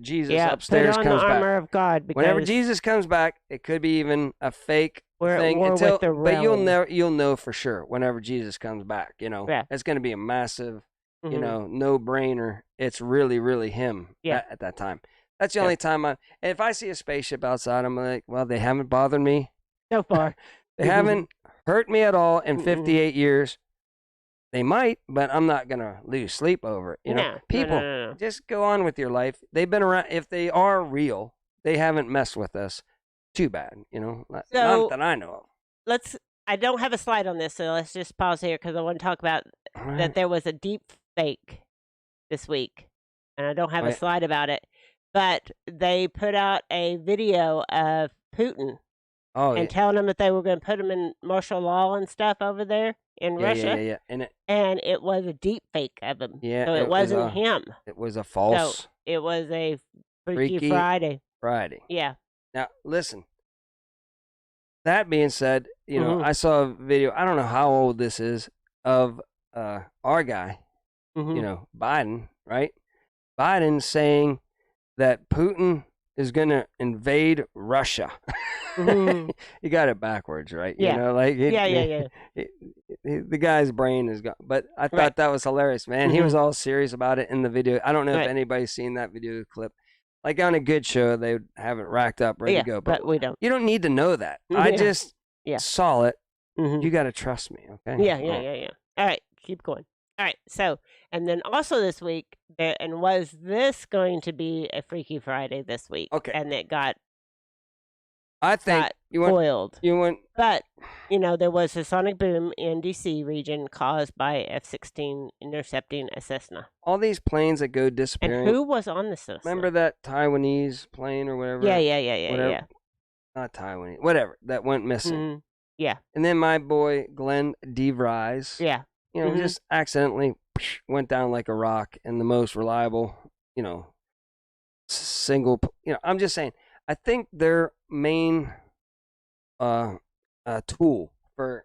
Jesus
Yeah,
upstairs
put on
comes
the
back.
armor of God. Because
Whenever Jesus comes back, it could be even a fake
we're
thing.
at war with the
But
realm.
you'll know for sure whenever Jesus comes back. It's going to be a massive, no brainer. It's really, really him. At that time. That's the only time and if I see a spaceship outside, I'm like, well, they haven't bothered me
so far.
They haven't hurt me at all in 58 years. They might, but I'm not going to lose sleep over it.
No,
People,
no.
just go on with your life. They've been around. If they are real, they haven't messed with us. Too bad, not that I know of.
I don't have a slide on this, so let's just pause here because I want to talk about that there was a deep fake this week, and I don't have a slide about it. But they put out a video of Putin and telling them that they were going to put him in martial law and stuff over there in Russia.
Yeah.
And it was a deep fake of him.
Yeah.
So it wasn't him.
It was a false.
So it was a Freaky Friday. Yeah.
Now, listen. That being said, I saw a video, I don't know how old this is, of our guy, Biden, right? Biden saying that Putin is going to invade Russia.
Mm-hmm.
You got it backwards, right?
Yeah.
The guy's brain is gone. But I thought that was hilarious, man. He was all serious about it in the video. I don't know if anybody's seen that video clip. Like on a good show, they would have it racked up, ready to go.
But we don't.
You don't need to know that. I just saw it.
Mm-hmm.
You got to trust me, okay?
Yeah. All right, keep going. All right, so, and then also this week, and was this going to be a Freaky Friday this week?
Okay.
And it got
spoiled.
But, there was a sonic boom in D.C. region caused by F-16 intercepting a Cessna.
All these planes that go disappearing.
And who was on the Cessna?
Remember that Taiwanese plane or whatever?
Yeah.
Not Taiwanese. Whatever. That went missing.
Mm-hmm. Yeah.
And then my boy, Glenn DeVries.
Yeah.
Just accidentally went down like a rock, and the most reliable, single, I'm just saying, I think their main tool for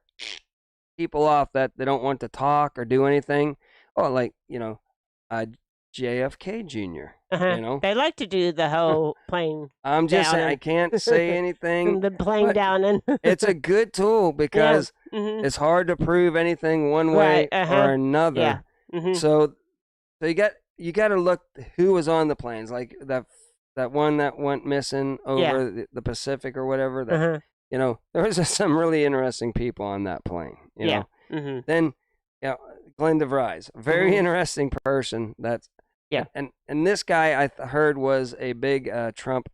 people off that they don't want to talk or do anything, JFK Jr.,
They like to do the whole plane
I'm just saying, I can't say anything.
The plane down and
it's a good tool because it's hard to prove anything one way or another.
Yeah. Mm-hmm.
So you got to look who was on the planes, like that one that went missing over the Pacific or whatever. That there was some really interesting people on that plane. You know.
Mm-hmm.
Then Glenn DeVries, very interesting person. That's and this guy I heard was a big Trump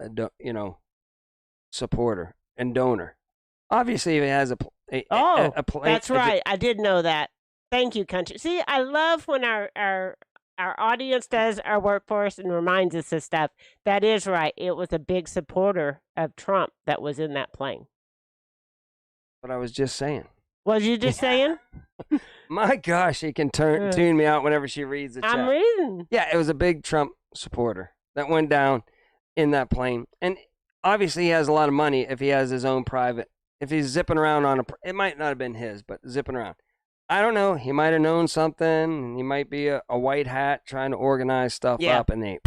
supporter and donor. Obviously, he has a
that's right. I did know that. Thank you, country. See, I love when our audience does our work for us and reminds us of stuff. That is right. It was a big supporter of Trump that was in that plane.
What I was just saying.
Was you just saying?
My gosh, she can tune me out whenever she reads the chat.
I'm reading.
Yeah, it was a big Trump supporter that went down in that plane. And obviously he has a lot of money if he has his own private. If he's zipping around it might not have been his, but zipping around. I don't know. He might have known something. He might be a white hat trying to organize stuff up, and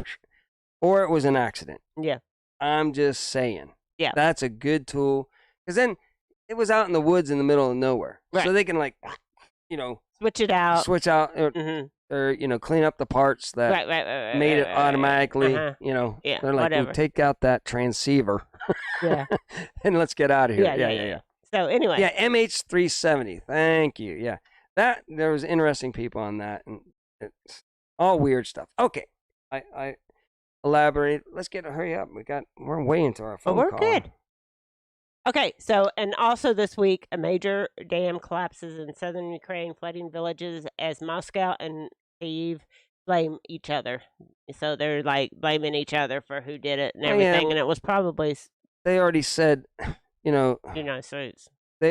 or it was an accident.
Yeah.
I'm just saying.
Yeah.
That's a good tool. Because then it was out in the woods in the middle of nowhere.
Right.
So they can
switch it out.
Or clean up the parts that made it automatically. They're like,
whatever.
Well, take out that transceiver.
Yeah.
And let's get out of here.
Yeah. So anyway.
Yeah, MH370. Thank you. Yeah, there was interesting people on that, and it's all weird stuff. Okay, I elaborate. Let's hurry up. We're way into our phone
we're
call.
Good. Okay, so and also this week, a major dam collapses in southern Ukraine, flooding villages as Moscow and Kyiv blame each other. So they're like blaming each other for who did it and everything, and it was probably
they already said,
United States.
Or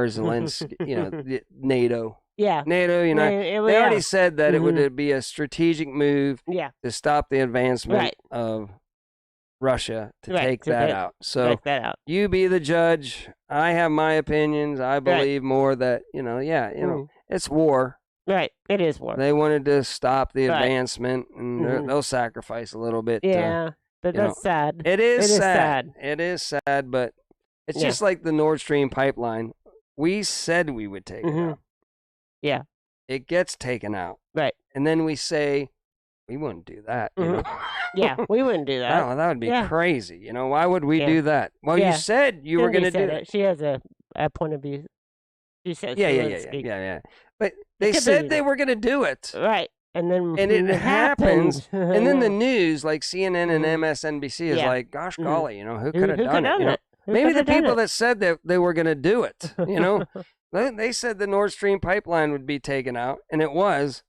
Zelensky, NATO.
Yeah.
NATO, they already said that it would be a strategic move to stop the advancement of Russia to take that out. So
take that out.
You be the judge. I have my opinions. I believe more that, it's war.
Right. It is war.
They wanted to stop the advancement, and they'll sacrifice a little bit.
Yeah. But that's sad.
It is sad. It is sad, but it's just like the Nord Stream pipeline. We said we would take it out.
Yeah.
It gets taken out.
Right.
And then we say, we wouldn't do that.
Yeah, we wouldn't do that.
No, that would be crazy. Why would we do that? Well, you said you were going to do it.
She has a point of view. She said
yeah. But they said they were going to do it.
Right. And then
it happens. And then the news, like CNN and MSNBC, is like, gosh golly, who could have done it? Maybe the people that said that they were going to do it, They said the Nord Stream pipeline would be taken out, and it was.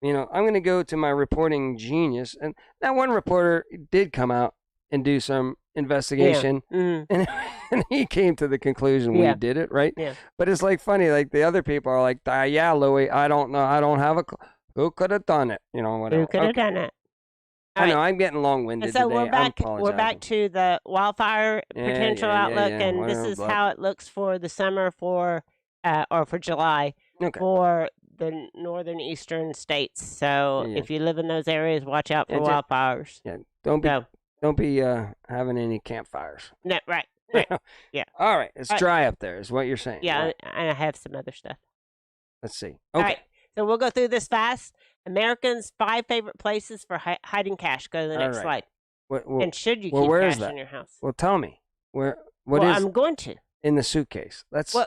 I'm going to go to my reporting genius. And that one reporter did come out and do some investigation, and he came to the conclusion we did it, right?
Yeah.
But it's like funny, like the other people are like, yeah, Louis, I don't know. I don't have who could have done it? Whatever.
Who could have done it?
I know, I'm getting long-winded
so
today.
We're back to the wildfire potential outlook, and this is how it looks for the summer or for July for the northern eastern states. So if you live in those areas, watch out for wildfires.
Yeah, don't be having any campfires.
No, right. Yeah.
All right, it's dry up there, is what you're saying.
Yeah,
right?
and I have some other stuff.
Let's see. Okay.
All right, so we'll go through this fast. Americans' 5 favorite places for hiding cash. Go to the next slide. And should you keep cash in your house?
Well, tell me. What is
I'm going to.
In the suitcase.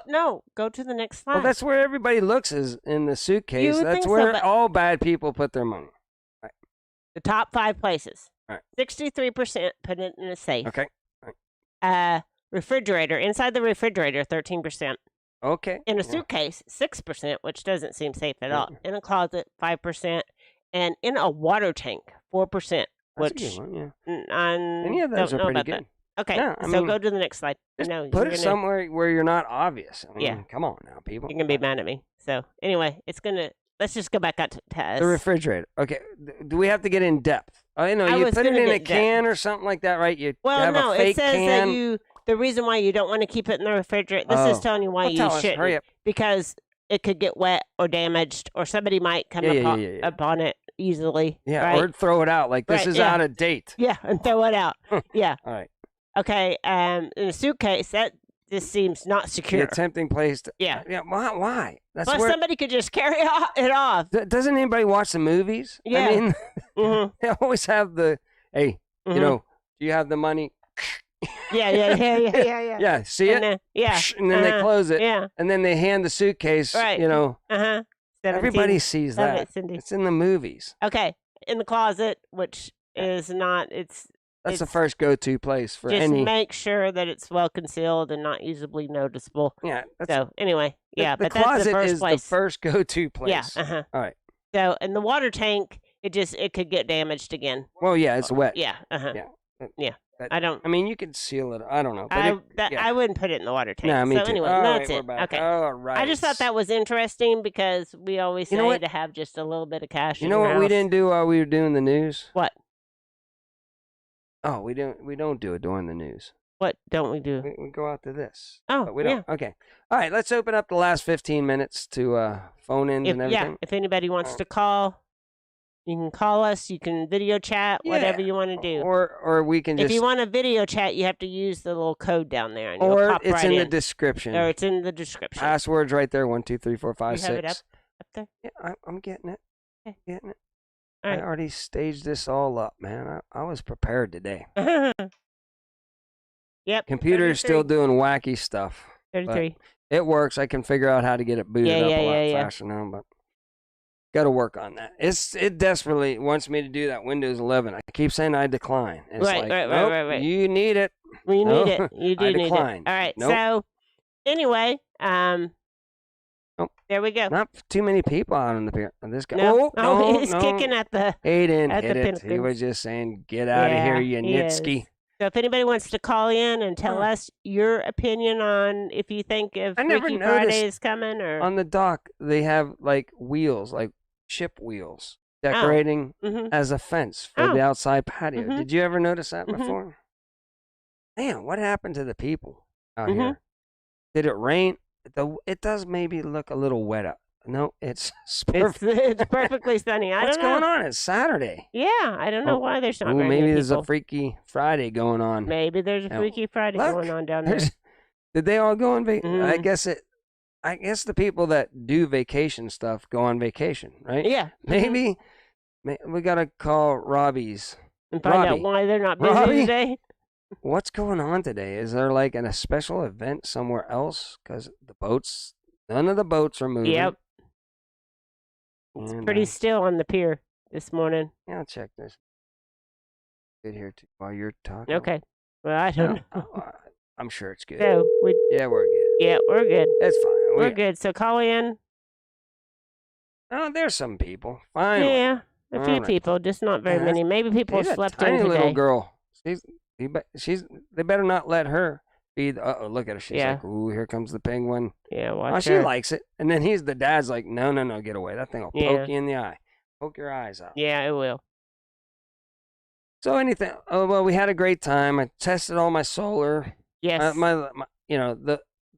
No, go to the next slide.
Well, that's where everybody looks, is in the suitcase. That's where all bad people put their money. Right.
The top 5 places.
Right.
63% put it in a safe.
Okay. Right.
Refrigerator. Inside the refrigerator, 13%.
Okay.
In a suitcase, 6%, which doesn't seem safe at all. In a closet, 5%. And in a water tank, 4%.
That's
which
a good one, yeah.
Any
of those are pretty good.
That. Okay, so go to the next slide.
Put it somewhere where you're not obvious. Come on now, people.
You're going to be mad at me. So anyway, let's just go back out to us.
The refrigerator. Okay, do we have to get in depth? I know you put it in a can or something like that, right? You have a fake
it says
can.
that the reason why you don't want to keep it in the refrigerator, this is telling you why you shouldn't.
Hurry up.
Because it could get wet or damaged, or somebody might come upon it easily.
Yeah,
right?
or throw it out like this is out of date.
Yeah, and throw it out. Yeah.
All right.
Okay, in a suitcase, that just seems not secure.
The tempting place to...
Yeah.
Yeah, why? That's
Plus, somebody could just carry it off.
Doesn't anybody watch the movies?
Yeah.
I mean, they always have the, hey, do you have the money?
Yeah.
Yeah, see it? And then they close it.
Yeah.
And then they hand the suitcase, Everybody sees that. It's in the movies.
Okay, in the closet, which is not,
That's the first go-to place for
just
any.
Just make sure that it's well concealed and not easily noticeable.
Yeah.
So anyway,
the
but
closet
that's the first
is
place.
the first go-to place.
Yeah.
All right.
So in the water tank, it could get damaged again.
Well, yeah, it's wet.
Yeah. Yeah.
I mean, you could seal it. I don't know. But
I wouldn't put it in the water tank.
No, me
so
too.
anyway, that's it.
Back.
Okay.
All right.
I just thought that was interesting because we always say to have just a little bit of cash.
You know what we didn't do while we were doing the news?
What?
Oh, we don't do it during the news.
What don't we do?
We go out to this.
Oh,
but we don't. Yeah. Okay. All right. Let's open up the last 15 minutes to phone ins and everything.
Yeah. If anybody wants to call, you can call us. You can video chat. Whatever you want to do.
Or we can just.
If you want a video chat, you have to use the little code down there, and
or
pop
it's
right
in the description.
Or it's in the description.
Passwords right there. 1, 2, 3, 4, 5, 6.
You have it up there.
Yeah, I'm getting it.
Okay.
Getting it.
All right.
I already staged this all up, man. I was prepared today.
Yep.
Computer's
33.
still doing wacky stuff.
33.
It works. I can figure out how to get it booted up a lot
yeah.
faster now, but got to work on that. It desperately wants me to do that Windows 11. I keep saying I decline. It's
Right.
nope, you need it.
We
No,
need it. You do
I
need it.
decline.
All right.
Nope.
So anyway,
Nope.
there we go.
Not too many people out on the pier. This guy.
No,
no,
he's
no.
kicking at the.
He didn't
at
hit
the
it. He
pinnacle.
was just saying, "Get out of here, you
he is.
nitsky."
So if anybody wants to call in and tell us your opinion on if you think if
I never
Freaky
noticed
Friday is coming or
On the dock, they have like wheels, like ship wheels, decorating
Mhm.
as a fence for the outside patio.
Mhm.
Did you ever notice that
Mhm.
before? Man, what happened to the people out
Mhm.
here? Did it rain? It does maybe look a little wet up. No, it's perfect.
it's perfectly sunny. I
What's
don't know.
going on? It's Saturday.
Yeah, I don't know why there's not
Ooh,
very
maybe
many
there's
people.
a Freaky Friday going on.
Maybe there's a
Now,
Freaky Friday
look,
going on down there.
Did they all go on vacation? I
Mhm.
guess the people that do vacation stuff go on vacation, right?
Yeah.
Maybe we gotta call Robbie's.
And find out
Robbie.
why they're not busy
Robbie?
today.
What's going on today? Is there like a special event somewhere else? Because none of the boats are moving.
Yep. It's
And,
pretty still on the pier this morning.
yeah, I'll check this. Good here too while you're talking.
Okay. Well, I don't know.
I'm sure it's good.
So
Yeah, we're good.
we're good.
It's fine.
We're good. So call in.
Oh, there's some people. Fine.
Yeah, a few
All right.
people, just not very
Yeah,
many. Maybe people
She's a
slept
tiny
in today.
little girl. They better not let her be. Look at her. She's
Yeah.
like, ooh, here comes the penguin.
Yeah,
Oh,
watch
she
her.
likes it. And then the dad's like, no, get away. That thing will
Yeah.
poke you in the eye. Poke your eyes out.
Yeah, it will.
So we had a great time. I tested all my solar.
Yes.
My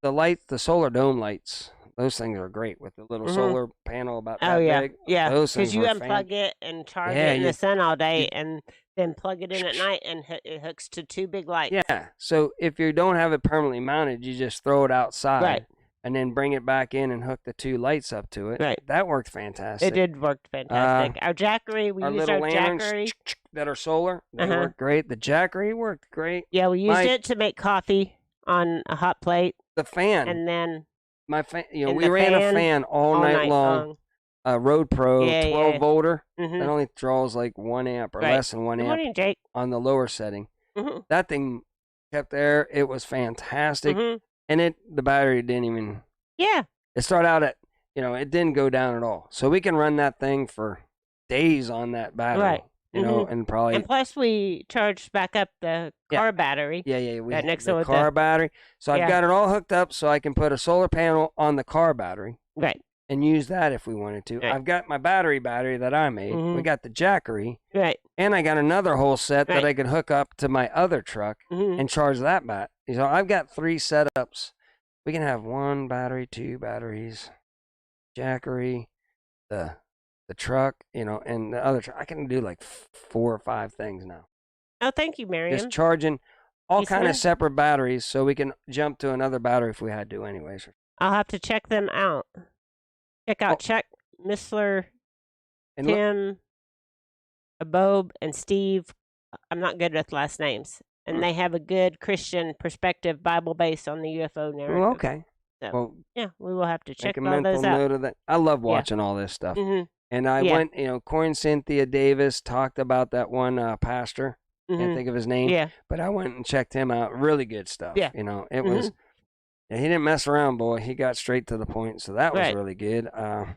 the light, the solar dome lights. Those things are great with the little
Mhm.
solar panel about
Oh
that
yeah,
big.
yeah.
Those
Because
things
you
were
unplug it and charge
Yeah,
it in
you-
the sun all day, and then plug it in at night, and it hooks to two big lights.
Yeah. So if you don't have it permanently mounted, you just throw it outside.
Right.
And then bring it back in and hook the two lights up to it.
Right.
That worked fantastic.
It did work fantastic. Our Jackery, we
Our
used
little
our
lanterns
Jackery.
that are solar, they
Uh-huh.
worked great. The Jackery worked great.
Yeah, we used
My-
it to make coffee on a hot plate,
The fan,
and then
my fan,
and
we
the
ran
fan
a fan all night long. Road Pro
Yeah,
12
yeah.
volter.
Mhm.
That only draws like 1 amp or
Right.
less than 1
Good
amp
morning, Jake.
on the lower setting.
Mhm.
That thing kept there. It was fantastic.
Mhm.
And the battery didn't even,
Yeah.
it started out at, it didn't go down at all. So we can run that thing for days on that battery.
Right.
And probably,
And plus, we charged back up the
Yeah.
car battery.
yeah, we
that next
the
one with
car
the-
battery. So
Yeah.
I've got it all hooked up so I can put a solar panel on the car battery
Right.
and use that if we wanted to.
Right.
I've got my battery that I made. We
Mhm.
got the Jackery.
Right.
And I got another whole set that
Right.
I could hook up to my other truck
Mhm.
and charge that bat. So I've got 3 setups. We can have 1 battery, 2 batteries, Jackery, the truck, and the other truck. I can do like 4 or 5 things now.
Oh, thank you, Miriam.
Just charging all
You
kind of
smart.
separate batteries so we can jump to another battery if we had to anyways.
I'll have to check them out. Check out
Oh.
Chuck, Missler,
And look,
Tim, Abobe, and Steve. I'm not good with last names. And they have a good Christian perspective Bible base on the UFO narrative.
well, okay.
So,
Well,
yeah, we will have to check
make a
all
mental
those out.
note of that. I love watching all this stuff.
Mm-hmm.
And I
Yeah.
went, Corin Cynthia Davis talked about that one pastor. Can't think of his name.
Yeah.
But I went and checked him out. Really good stuff.
Yeah.
It was. Yeah, he didn't mess around, boy. He got straight to the point, so that was
Right.
really good. And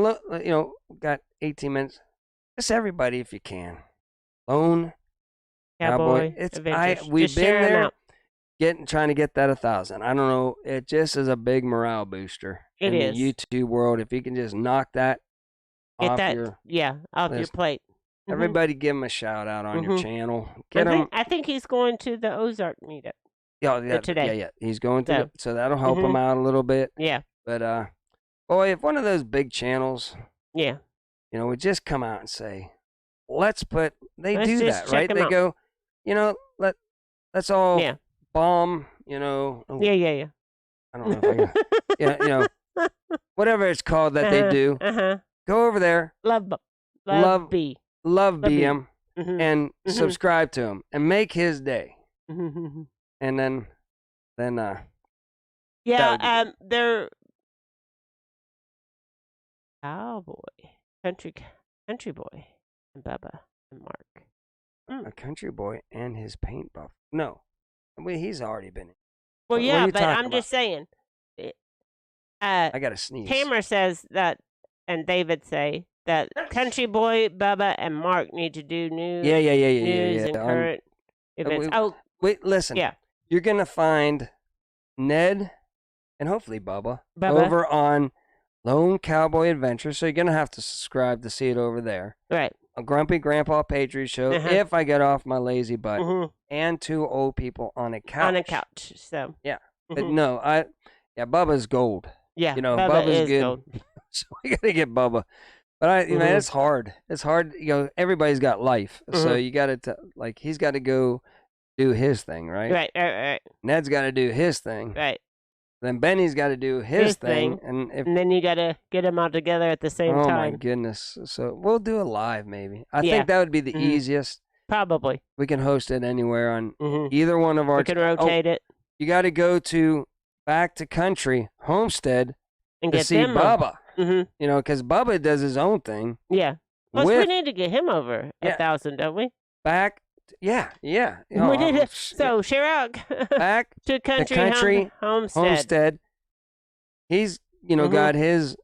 look, got 18 minutes. Just everybody, if you can, lone
Cowboy.
It's
Adventures.
we've
Just
been
share 'em
there,
out.
trying to get that 1,000. I don't know. It just is a big morale booster
It
in
is.
the YouTube world. If you can just knock that
Get
off
that,
your.
off your
list.
plate. Mhm.
Everybody, give him a shout out on your
Mhm.
channel.
I
Get him.
think he's going to the Ozark meetup.
Yeah,
today.
Yeah. He's going to,
So-
so that'll help him
Mhm.
out a little bit.
Yeah.
But boy, if one of those big channels,
Yeah.
would just come out and say, let's do
Let's just
that,
check
right?
'em
They
out.
go, let's all
Yeah.
bomb,
Yeah.
I don't know if I can, whatever it's called that they do.
Uh-huh.
Go over there,
Love
Love
B.
love
B.
BM,
Mhm.
and
Mhm.
subscribe to him and make his day. and then
yeah, they're cowboy, country boy, and Bubba and Mark.
a country boy and his paint buff. No, he's already been in.
Well,
What are
yeah,
you
but
talking
I'm just saying.
I gotta sneeze.
Tamara says that, and David say that country boy, Bubba, and Mark need to do news.
Yeah.
News and current events.
Wait, listen.
Yeah.
You're gonna find Ned and hopefully Bubba
Bubba.
over on Lone Cowboy Adventures. So you're gonna have to subscribe to see it over there.
Right.
A Grumpy Grandpa Patriot show.
Uh-huh.
If I get off my lazy butt,
Mhm.
and Two Old People on a Couch.
On a couch. So.
Yeah. But
Mhm.
no, Bubba's gold.
Yeah.
You know,
Bubba
Bubba's
is
good.
gold.
So we gotta get Bubba. But man, it's hard. It's hard. You know, everybody's got life, so you gotta like he's got to go do his thing, right?
Right.
Ned's got to do his thing.
Right.
Then Benny's got to do his thing, and
And then you gotta get them all together at the same
oh
time.
my goodness, so we'll do a live maybe. I
Yeah.
think that would be the
Mhm.
easiest.
Probably.
We can host it anywhere on
Mhm.
either one of our.
We can rotate it
You got to go to Back to Country Homestead
and
to
get
see
them.
Bubba.
Mm-hmm.
You know, because Bubba does his own thing.
Yeah. Plus, we
with
need to get him over
Yeah.
1,000, don't we?
back. Yeah. Oh,
We need to,
sh-
so, Chirac,
back
to country,
country
homestead.
Homestead. He's
Mhm.
got his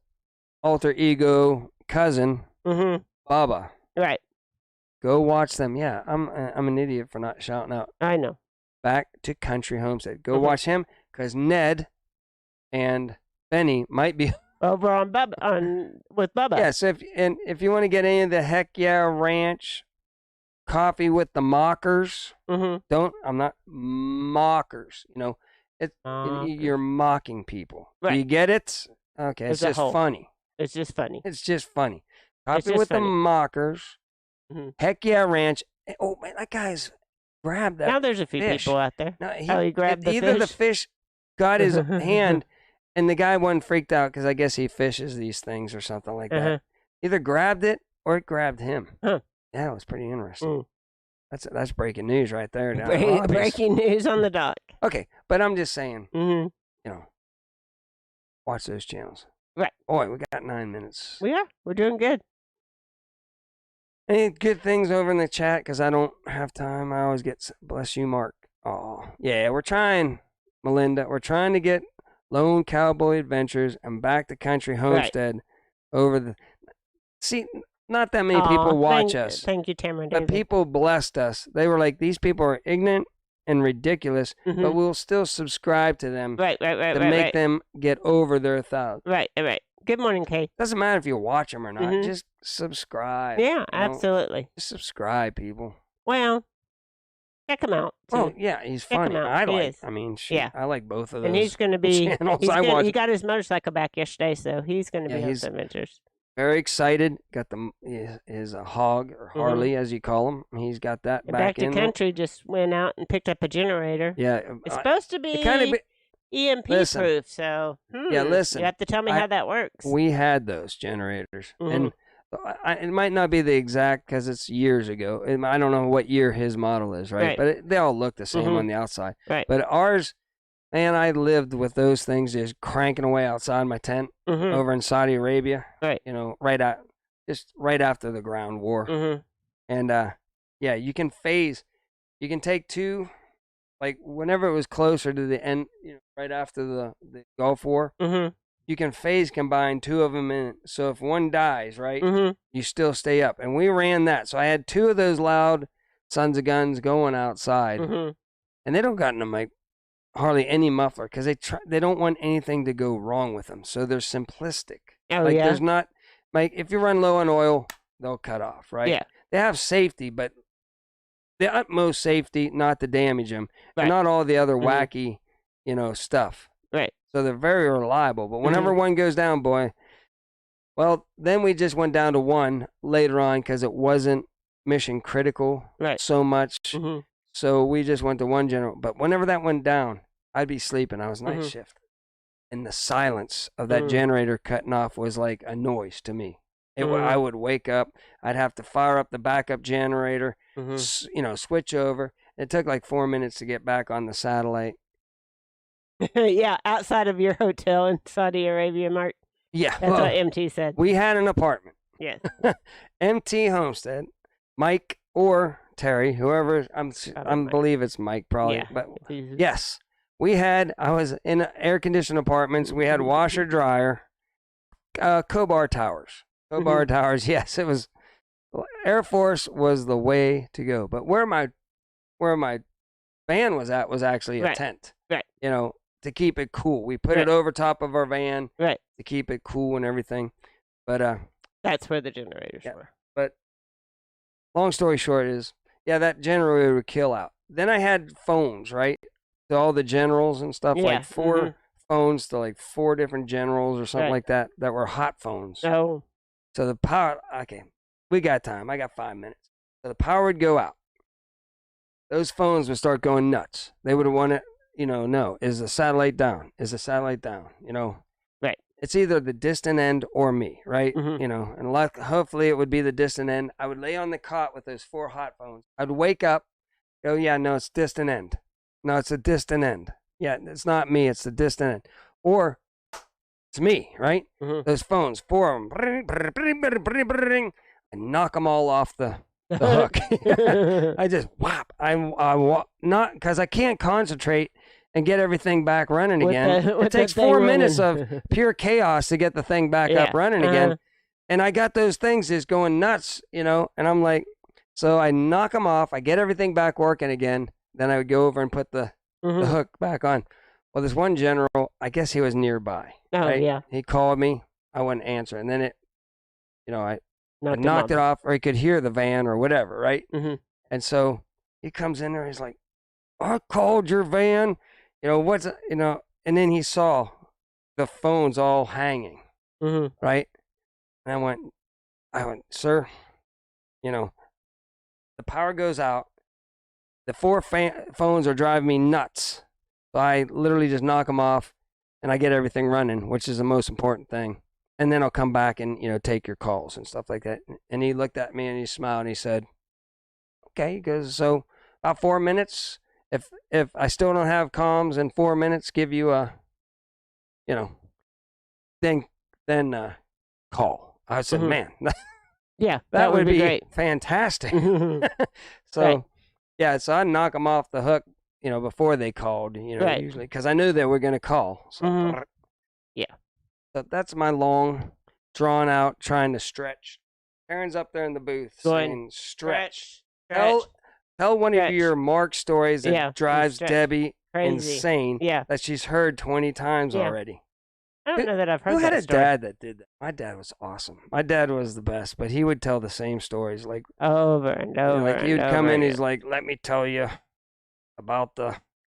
alter ego cousin
Mm-hmm.
Bubba.
Right.
Go watch them. Yeah, I'm an idiot for not shouting out.
I know.
Back to Country Homestead. Go
Mhm.
watch him because Ned and Benny might be.
Over on Bubba, with Bubba.
Yeah. So if you want to get any of the Heck Yeah Ranch coffee with the mockers,
Mm-hmm.
I'm not mockers. You know, you're mocking people. Do
Right.
you get it? Okay, it's
As a
just
whole.
funny.
It's just funny.
It's just funny. Coffee
just
with the
funny.
mockers.
Mhm.
Heck Yeah Ranch. Oh man, that guy's grabbed that.
Now there's a few
fish.
people out there.
No,
He grabbed the
either the
fish.
fish got his hand, and the guy wasn't freaked out because I guess he fishes these things or something like
Uh-huh.
that. Either grabbed it or it grabbed him.
Huh.
Yeah, it was pretty interesting.
Mm.
That's breaking news right there. Down at Robbie's.
Breaking news on the dock.
Okay, but I'm just saying,
Mm-hmm.
you know, watch those channels.
Right.
Boy, we got 9 minutes.
We are. We're doing good.
Any good things over in the chat? Because I don't have time. I always get, bless you, Mark. Oh, yeah, we're trying, Melinda. We're trying to get Lone Cowboy Adventures and Back to Country Homestead over the. See, not that many people watch us.
Thank you, Tamara.
But people blessed us. They were like, these people are ignorant and ridiculous, but we'll still subscribe to them
Right.
to make them get over their thoughts.
Right. Good morning, Kay.
Doesn't matter if you watch them or not.
Mhm.
Just subscribe.
Yeah,
you know?
absolutely.
Just subscribe, people.
Well, check him out. Too.
Oh yeah, he's
Check him
funny.
out.
I
He
like.
is.
I mean,
Yeah.
I like both of those.
And he's going to be.
channels
He's
I
gonna-
watch.
he got his motorcycle back yesterday, so he's going to
Yeah,
be on
he's-
some adventures.
Very excited. Got his hog or Harley, as you call him. He's got that
And
back
Back to
in there.
Country just went out and picked up a generator.
Yeah,
It's supposed to be
kind of.
EMP
Listen.
proof, so
listen,
you have to tell me how that works.
We had those generators,
Mhm.
and it might not be the exact because it's years ago. I don't know what year his model is, right?
Right.
But they all look the same
Mhm.
on the outside.
Right.
But ours, man, I lived with those things just cranking away outside my tent
Mhm.
over in Saudi Arabia.
Right.
You know, just right after the ground war.
Mhm.
And yeah, you can take two, like whenever it was closer to the end, right after the Gulf War,
Mhm.
you can phase combine two of them in. So if one dies, right,
Mhm.
you still stay up. And we ran that. So I had two of those loud sons of guns going outside,
Mhm.
and they don't got them like hardly any muffler because they don't want anything to go wrong with them. So they're simplistic.
Oh
Like
yeah.
there's not like if you run low on oil, they'll cut off, right?
Yeah.
They have safety, but the utmost safety not to damage them,
Right.
and not all the other
Mhm.
wacky, stuff.
Right.
So they're very reliable. But whenever one goes down, boy, well, then we just went down to one later on because it wasn't mission critical
Right.
so much.
Mhm.
So we just went to one general. But whenever that went down, I'd be sleeping. I was night
Mhm.
shift. And the silence of that
Mhm.
generator cutting off was like a noise to me.
Mhm.
I would wake up. I'd have to fire up the backup generator,
Mhm.
switch over. It took like 4 minutes to get back on the satellite.
Yeah, outside of your hotel in Saudi Arabia, Mark.
Yeah.
That's what MT said.
We had an apartment.
Yes.
MT Homestead, Mike or Terry, whoever, I believe it's Mike probably.
Yeah.
But yes, I was in air-conditioned apartments. We had washer, dryer, Cobar Towers. Cobar Towers, yes, it was, Air Force was the way to go. But where my van was at was actually a tent. Right. You know, to keep it cool. We put it over top of our van to keep it cool and everything. But
that's where the generators were.
But long story short is, that generator would kill out. Then I had phones, right? To all the generals and stuff, like 4 phones to like 4 different generals or something like that were hot phones.
Oh.
So the power, okay, we got time. I got 5 minutes. So the power would go out. Those phones would start going nuts. They would want to, no, is the satellite down? Is the satellite down?
Right.
It's either the distant end or me, right? And hopefully it would be the distant end. I would lay on the cot with those 4 hot phones. I'd wake up, go, yeah, no, it's distant end. No, it's a distant end. Yeah, it's not me, it's the distant end. Or it's me, right? Those phones, 4 of them, and knock them all off the hook. I just whop. Not because I can't concentrate and get everything back running again. It takes 4 minutes of pure chaos to get the thing back up running again. And I got those things just going nuts, and I'm like, so I knock them off. I get everything back working again. Then I would go over and put the hook back on. Well, this one general, I guess he was nearby.
Oh,
right?
yeah.
He called me. I wouldn't answer. And then I knocked it off, or he could hear the van or whatever, right? And so he comes in there. He's like, I called your van. And then he saw the phones all hanging, right? And I went, sir, the power goes out. The 4 phones are driving me nuts. So I literally just knock them off and I get everything running, which is the most important thing. And then I'll come back and, take your calls and stuff like that. And he looked at me and he smiled and he said, okay, he goes, so about 4 minutes. If I still don't have comms in 4 minutes, give you a, then call. I said, man,
yeah,
that would be
great.
Fantastic. So, so I knock them off the hook, before they called, usually, because I knew they were going to call. So, So that's my long, drawn out, trying to stretch. Karen's up there in the booth saying, stretch. Tell one of your Mark stories that drives Debbie insane that she's heard 20 times already.
I don't know that I've heard
that story. Who had a dad that did that? My dad was awesome. My dad was the best, but he would tell the same stories like
over and over.
Like he would come in, he's like, let me tell you about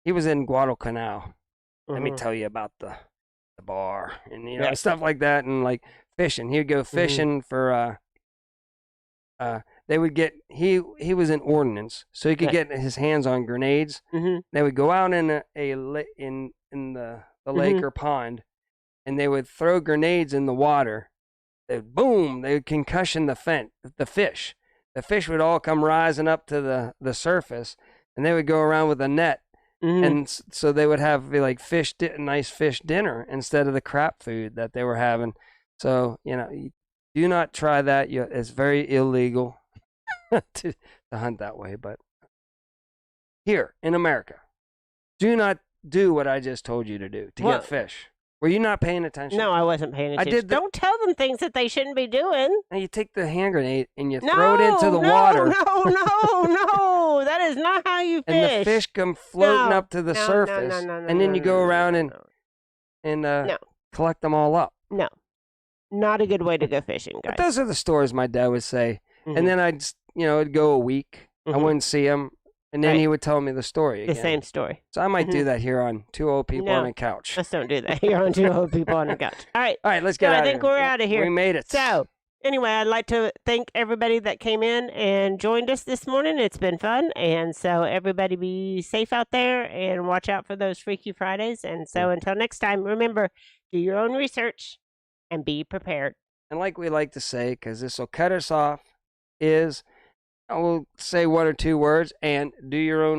he was in Guadalcanal. Let me tell you about the bar and stuff like that, and like fishing. He would go fishing for they would get he was in ordnance, so he could get his hands on grenades. They would go out in the lake or pond, and they would throw grenades in the water. They would concussion the fish. The fish would all come rising up to the surface, and they would go around with a net. And so they would have like nice fish dinner instead of the crap food that they were having. So, you do not try that. It's very illegal to hunt that way. But here in America, do not do what I just told you to do to get fish. Were you not paying attention?
No, I wasn't paying attention. Don't tell them things that they shouldn't be doing.
And you take the hand grenade and you throw it into the water.
No. That is not how you fish.
And the fish come floating up to the surface. And then you go around and collect them all up.
No. Not a good way to go fishing, guys.
But those are the stories my dad would say. And then it'd go a week. I wouldn't see him. And then he would tell me the story again.
The same story.
So I might do that here on Two Old People on a Couch.
Let's don't do that here on Two Old People on a Couch. All right,
let's get out of here.
I think we're out of here.
We made it.
So, anyway, I'd like to thank everybody that came in and joined us this morning. It's been fun. And so everybody be safe out there and watch out for those Freaky Fridays. And so until next time, remember, do your own research and be prepared.
And like we like to say, because this will cut us off, I will say 1 or 2 words and do your own